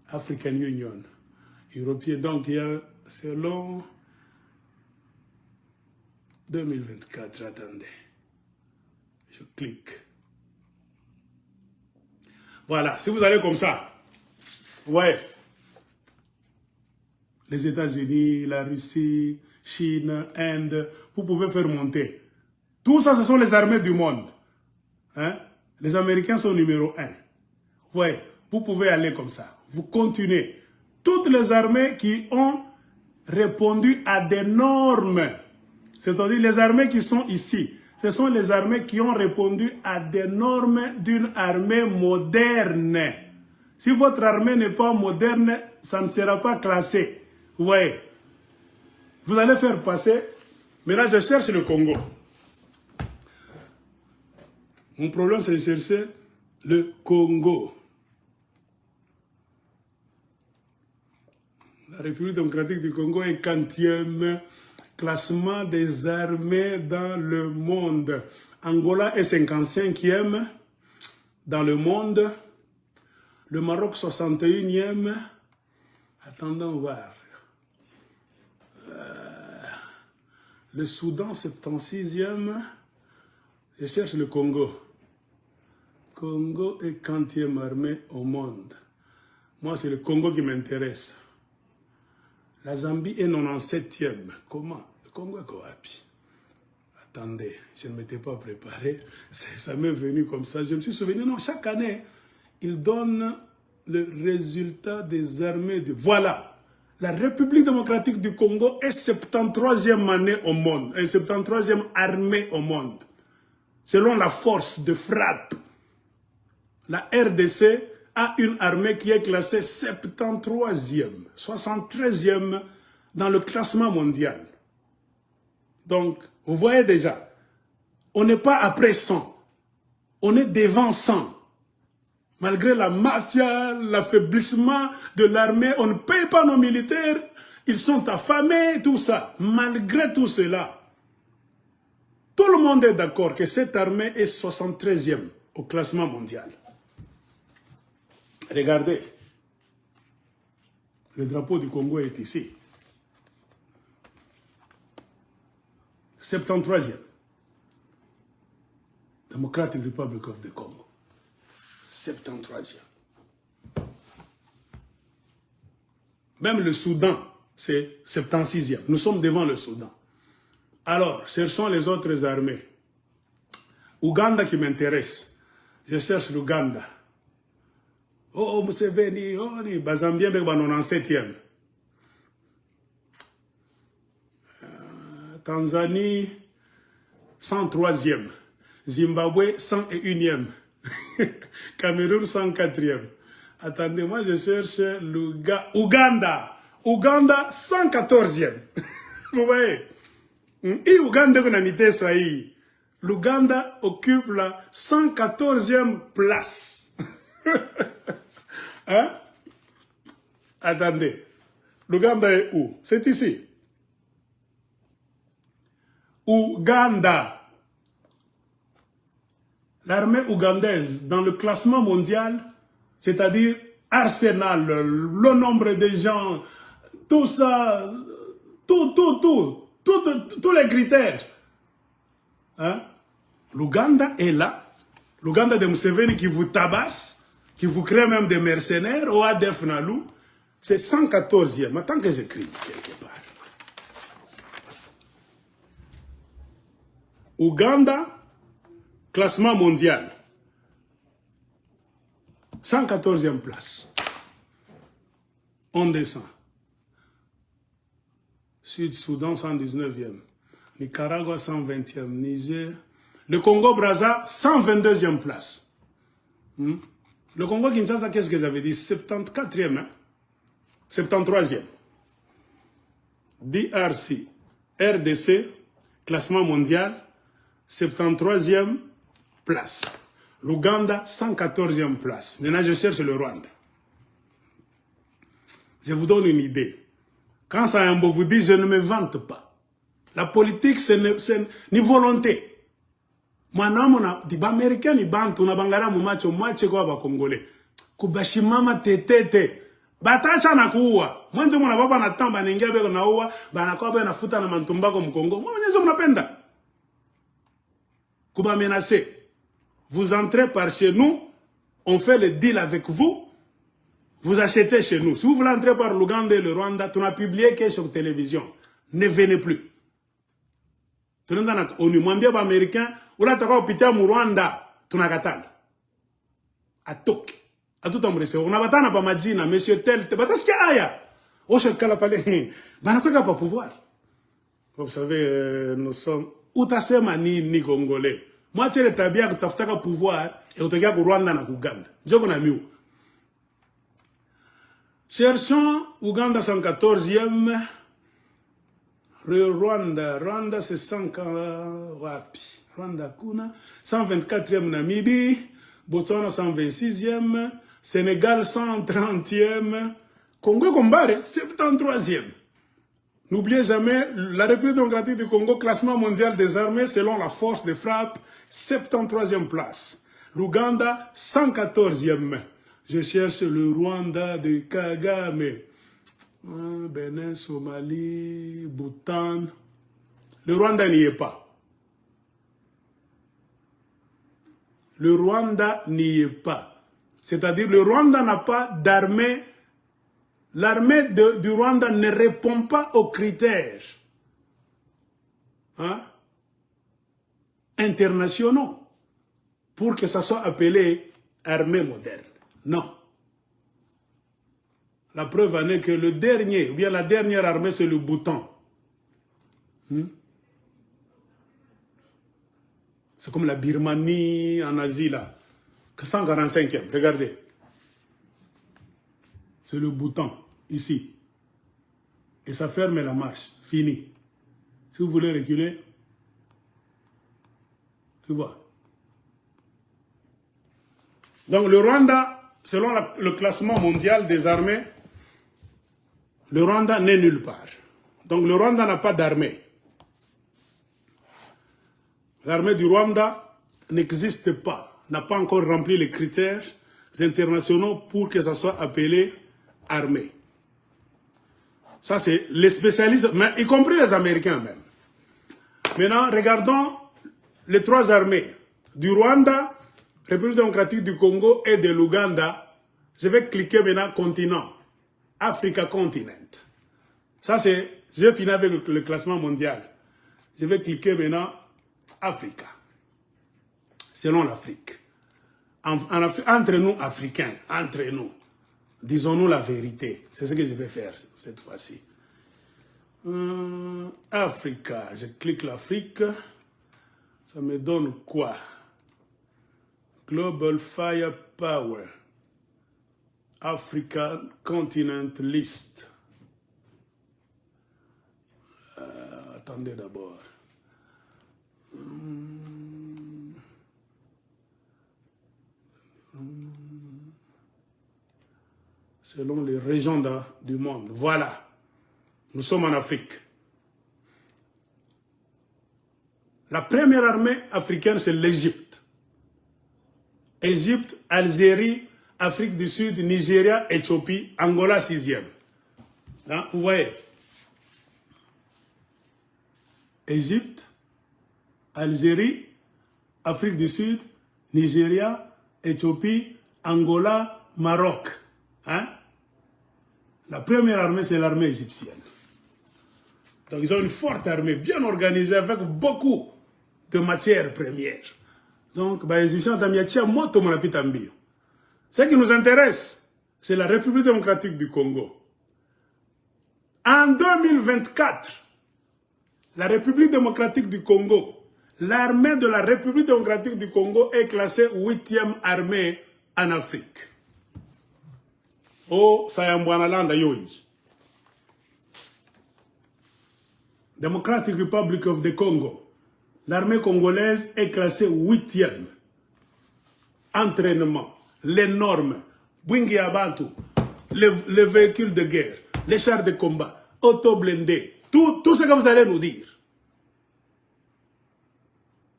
African Union. Européen. Donc, il y a, selon 2024, attendez. Je clique. Voilà, si vous allez comme ça, ouais. Les États-Unis, la Russie, Chine, Inde, vous pouvez faire monter. Tout ça, ce sont les armées du monde. Hein? Les Américains sont numéro 1. Ouais, vous pouvez aller comme ça. Vous continuez. Toutes les armées qui ont répondu à des normes, c'est-à-dire les armées qui sont ici, ce sont les armées qui ont répondu à des normes d'une armée moderne. Si votre armée n'est pas moderne, ça ne sera pas classé. Ouais. Vous allez faire passer. Maintenant, je cherche le Congo. Mon problème, c'est de chercher le Congo. La République démocratique du Congo est 40e classement des armées dans le monde. Angola est 55e dans le monde. Le Maroc 61e. Attendons voir. Le Soudan 76e. Je cherche le Congo. Congo est 40e armée au monde. Moi, c'est le Congo qui m'intéresse. La Zambie est 97e. Comment? Le Congo est quoi? Attendez, je ne m'étais pas préparé. Ça m'est venu comme ça. Je me suis souvenu, non, chaque année, ils donnent le résultat des armées de... Voilà. La République démocratique du Congo est 73e année au monde. 73e armée au monde. Selon la force de frappe. La RDC a une armée qui est classée 73e, 73e dans le classement mondial. Donc, vous voyez déjà, on n'est pas après 100, on est devant 100. Malgré la mafia, l'affaiblissement de l'armée, on ne paye pas nos militaires, ils sont affamés, tout ça. Malgré tout cela, tout le monde est d'accord que cette armée est 73e au classement mondial. Regardez, le drapeau du Congo est ici. 73e. Democratic Republic of the Congo. 73e. Même le Soudan, c'est 76e. Nous sommes devant le Soudan. Alors, cherchons les autres armées. Ouganda qui m'intéresse. Je cherche l'Ouganda. Oh, Museveni, oh, ni Bazambien, mais 97e. Tanzanie, 103e. Zimbabwe, 101e. Cameroun, 104e. Attendez, moi je cherche Ouganda. Ouganda, 114e. Vous voyez? Et Ouganda, qu'on a mis ça. L'Ouganda occupe la 114e place. Hein? Attendez. L'Ouganda est où? C'est ici. Ouganda. L'armée ougandaise, dans le classement mondial, c'est-à-dire arsenal, le nombre de gens, tout ça, tous les critères. Hein? L'Ouganda est là. L'Ouganda de Museveni qui vous tabasse, qui vous crée même des mercenaires, au ADF Nalou, c'est 114e. Attends que j'écris quelque part. Ouganda, classement mondial. 114e place. On descend. Sud-Soudan, 119e. Nicaragua, 120e. Niger. Le Congo-Brazza, 122e place. Le Congo-Kinshasa, qu'est-ce que j'avais dit? 74e. Hein? 73e. DRC, RDC, classement mondial, 73e place. L'Ouganda, 114e place. Maintenant, je cherche le Rwanda. Je vous donne une idée. Quand Sayambo vous dit, je ne me vante pas. La politique, c'est une volonté. Mwanamona, di ba Américain, ni bantu, na bangara mu macho kwa ba Congolais. Kubashimama tetete. Batacha na kuua. Mwanzo mwana baba na tamba ningia beko na uwa, banakuwa beko nafuta na mantumbako mkongo. Mwanzo mnapenda. Kuba menacer. Vous entrez par chez nous, on fait le deal avec vous, vous achetez chez nous. Si vous voulez entrer par l'Ouganda et le Rwanda, tu n'as publié que sur télévision. Ne venez plus. Tu n'as pas on demande aux Américains, ou là tu as opité au Rwanda, tu n'as pas à Tok, à tout embrasser. On n'a pas Majina, monsieur tel, tu n'as pas aya. Oh, je ne pas pouvoir. Vous savez, nous sommes utasema ni Congolais. Moi, tu es tabia que tu as pouvoir et tu as Rwanda na Uganda. Je connais mieux. Cherchons Ouganda 114e. Rwanda c'est 100 wapi. Rwanda kuna 124e Namibie, Botswana 126e, Sénégal 130e, Congo Kombare 73e. N'oubliez jamais, la République démocratique du Congo, classement mondial des armées selon la force de frappe, 73e place. L'Ouganda, 114e. Je cherche le Rwanda de Kagame. Bénin, Somalie, Bhoutan. Le Rwanda n'y est pas. Le Rwanda n'y est pas. C'est-à-dire, le Rwanda n'a pas d'armée. L'armée du Rwanda ne répond pas aux critères internationaux pour que ça soit appelé armée moderne. Non. La preuve en est que le dernier, ou bien la dernière armée, c'est le Bhoutan. C'est comme la Birmanie en Asie, là. 145e, regardez. C'est le Bhoutan, ici. Et ça ferme la marche. Fini. Si vous voulez reculer, tu vois. Donc le Rwanda, selon le classement mondial des armées, le Rwanda n'est nulle part. Donc le Rwanda n'a pas d'armée. L'armée du Rwanda n'existe pas, n'a pas encore rempli les critères internationaux pour que ça soit appelé armée. Ça, c'est les spécialistes, mais y compris les Américains même. Maintenant, regardons les trois armées du Rwanda, République démocratique du Congo et de l'Ouganda. Je vais cliquer maintenant continent. Africa Continent. Ça, c'est, j'ai fini avec le classement mondial. Je vais cliquer maintenant Africa. Selon l'Afrique. Entre nous, Africains, entre nous. Disons-nous la vérité. C'est ce que je vais faire cette fois-ci. Africa. Je clique l'Afrique. Ça me donne quoi? Global Firepower. African Continent List. Attendez d'abord. Selon les régions du monde. Voilà. Nous sommes en Afrique. La première armée africaine, c'est l'Égypte. Égypte, Algérie, Afrique du Sud, Nigeria, Éthiopie, Angola 6e. Hein, vous voyez? Égypte, Algérie, Afrique du Sud, Nigeria, Éthiopie, Angola, Maroc. Hein? La première armée, c'est l'armée égyptienne. Donc ils ont une forte armée, bien organisée, avec beaucoup de matières premières. Donc, les Égyptiens ont mis moto monapitambio. Ce qui nous intéresse, c'est la République démocratique du Congo. En 2024, la République démocratique du Congo, l'armée de la République démocratique du Congo est classée 8e armée en Afrique. Oh, Sayambwanalanda Yoï. Democratic Republic of the Congo. L'armée congolaise est classée 8e. Entraînement, les normes, Bwingi Abantu, les véhicules de guerre, les chars de combat, auto-blindés, tout ce que vous allez nous dire.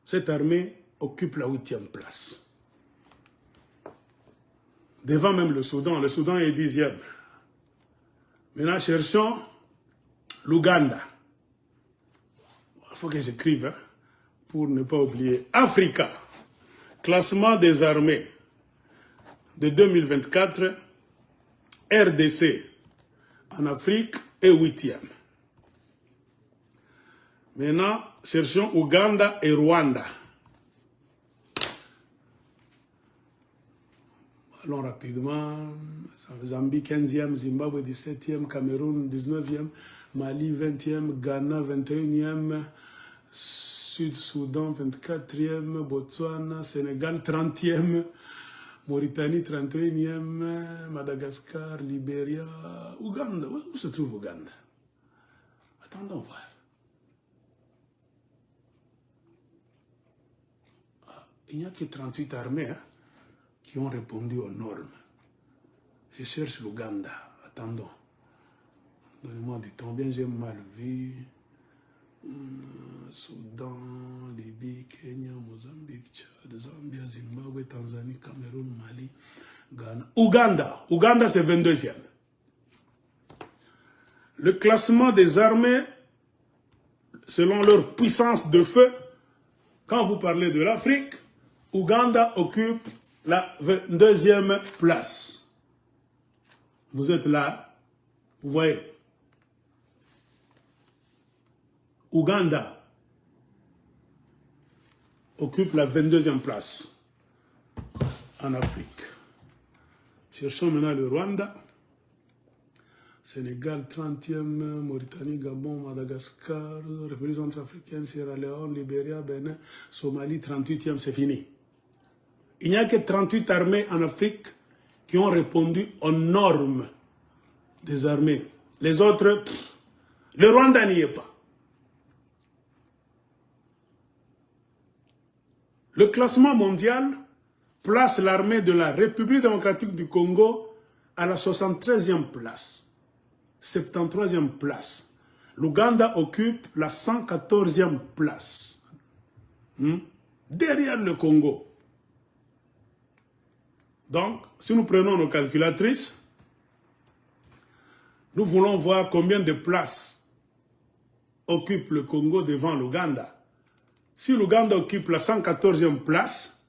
Cette armée occupe la 8e place. Devant même le Soudan est 10e. Maintenant, cherchons l'Ouganda. Il faut que j'écrive, hein, pour ne pas oublier. Africa, classement des armées de 2024, RDC en Afrique est 8e. Maintenant, cherchons Ouganda et Rwanda. Allons rapidement. Zambie 15e, Zimbabwe 17e, Cameroun 19e, Mali 20e, Ghana 21e, Sud-Soudan 24e, Botswana, Sénégal 30e, Mauritanie 31e, Madagascar, Libéria, Ouganda. Où se trouve Ouganda? Attendons voir. Il n'y a que 38 armées, hein, qui ont répondu aux normes. Je cherche l'Ouganda. Attendons. Donnez-moi du temps. Bien, j'ai mal vu. Soudan, Libye, Kenya, Mozambique, Tchad, Zambie, Zimbabwe, Tanzanie, Cameroun, Mali, Ghana. Ouganda. Ouganda, c'est 22e. Le classement des armées, selon leur puissance de feu, quand vous parlez de l'Afrique, Ouganda occupe la 22e place. Vous êtes là, vous voyez. Ouganda occupe la 22e place en Afrique. Cherchons maintenant le Rwanda. Sénégal 30e, Mauritanie, Gabon, Madagascar, République centrafricaine, Sierra Leone, Libéria, Bénin, Somalie 38e, c'est fini. Il n'y a que 38 armées en Afrique qui ont répondu aux normes des armées. Les autres, le Rwanda n'y est pas. Le classement mondial place l'armée de la République démocratique du Congo à la 73e place, 73e place. L'Ouganda occupe la 114e place, derrière le Congo. Donc, si nous prenons nos calculatrices, nous voulons voir combien de places occupe le Congo devant l'Ouganda. Si l'Ouganda occupe la 114e place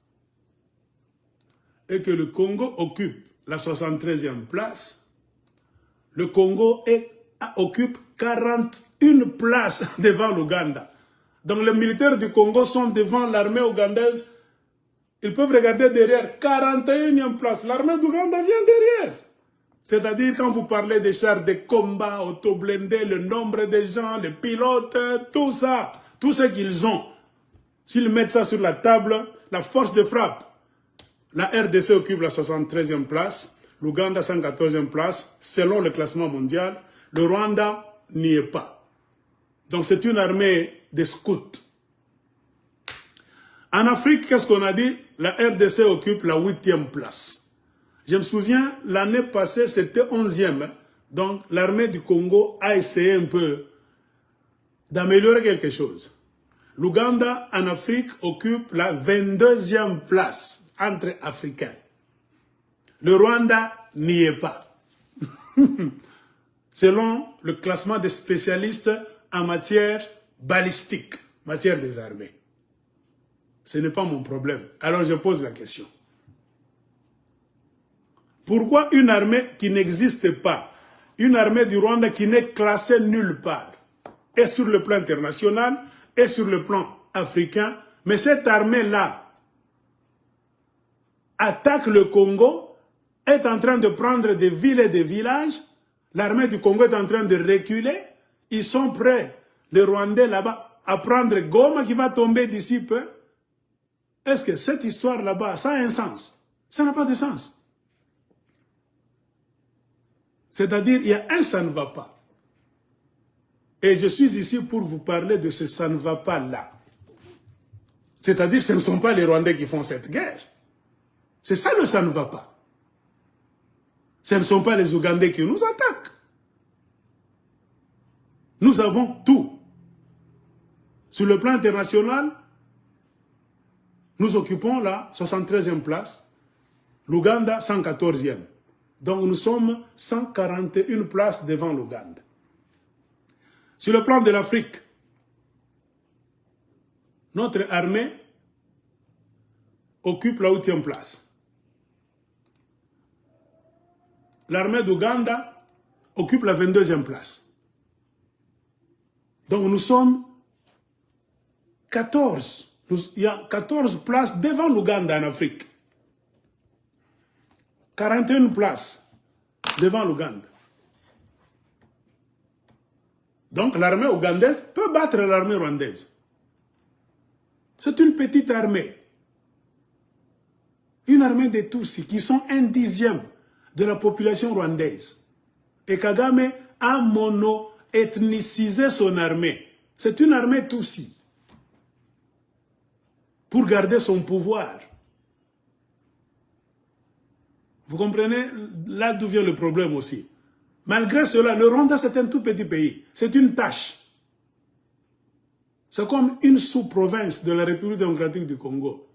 et que le Congo occupe la 73e place, le Congo occupe 41 places devant l'Ouganda. Donc les militaires du Congo sont devant l'armée ougandaise. Ils peuvent regarder derrière, 41e place. L'armée d'Ouganda vient derrière. C'est-à-dire quand vous parlez des chars de combat, auto-blindés, le nombre de gens, les pilotes, tout ça, tout ce qu'ils ont. S'ils mettent ça sur la table, la force de frappe, la RDC occupe la 73e place, l'Ouganda 114e place, selon le classement mondial, le Rwanda n'y est pas. Donc c'est une armée de scouts. En Afrique, qu'est-ce qu'on a dit? La RDC occupe la 8e place. Je me souviens, l'année passée, c'était 11e. Donc l'armée du Congo a essayé un peu d'améliorer quelque chose. L'Ouganda en Afrique occupe la 22e place entre Africains. Le Rwanda n'y est pas. Selon le classement des spécialistes en matière balistique, matière des armées. Ce n'est pas mon problème. Alors je pose la question. Pourquoi une armée qui n'existe pas, une armée du Rwanda qui n'est classée nulle part, et sur le plan international, et sur le plan africain, mais cette armée-là attaque le Congo, est en train de prendre des villes et des villages, l'armée du Congo est en train de reculer, ils sont prêts, les Rwandais là-bas, à prendre Goma qui va tomber d'ici peu. Est-ce que cette histoire là-bas, ça a un sens? Ça n'a pas de sens. C'est-à-dire, il y a un ça ne va pas. Et je suis ici pour vous parler de ce ça ne va pas là. C'est-à-dire, ce ne sont pas les Rwandais qui font cette guerre. C'est ça le ça ne va pas. Ce ne sont pas les Ougandais qui nous attaquent. Nous avons tout. Sur le plan international, nous occupons la 73e place, l'Ouganda 114e. Donc nous sommes 141 places devant l'Ouganda. Sur le plan de l'Afrique, notre armée occupe la 8e place. L'armée d'Ouganda occupe la 22e place. Donc nous sommes 14. Il y a 14 places devant l'Ouganda en Afrique. 41 places devant l'Ouganda. Donc l'armée ougandaise peut battre l'armée rwandaise. C'est une petite armée. Une armée des Tutsis qui sont 1/10 de la population rwandaise. Et Kagame a mono-ethnicisé son armée. C'est une armée Tutsi. Pour garder son pouvoir. Vous comprenez là d'où vient le problème aussi. Malgré cela, le Rwanda c'est un tout petit pays. C'est une tâche. C'est comme une sous-province de la République démocratique du Congo.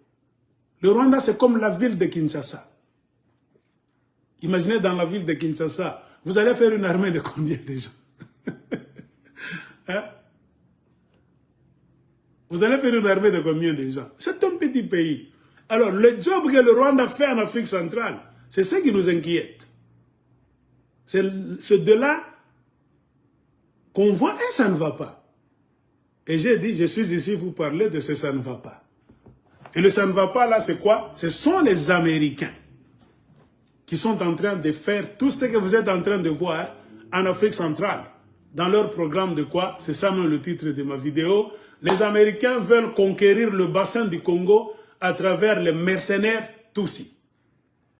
Le Rwanda c'est comme la ville de Kinshasa. Imaginez dans la ville de Kinshasa, vous allez faire une armée de combien de gens? Hein? Vous allez faire une armée de combien de gens? C'est un petit pays. Alors le job que le Rwanda fait en Afrique centrale, c'est ce qui nous inquiète. C'est de là qu'on voit et ça ne va pas. Et j'ai dit, je suis ici pour parler de ce ça ne va pas. Et le ça ne va pas là, c'est quoi? Ce sont les Américains qui sont en train de faire tout ce que vous êtes en train de voir en Afrique centrale. Dans leur programme de quoi? C'est ça même le titre de ma vidéo. Les Américains veulent conquérir le bassin du Congo à travers les mercenaires Tutsis.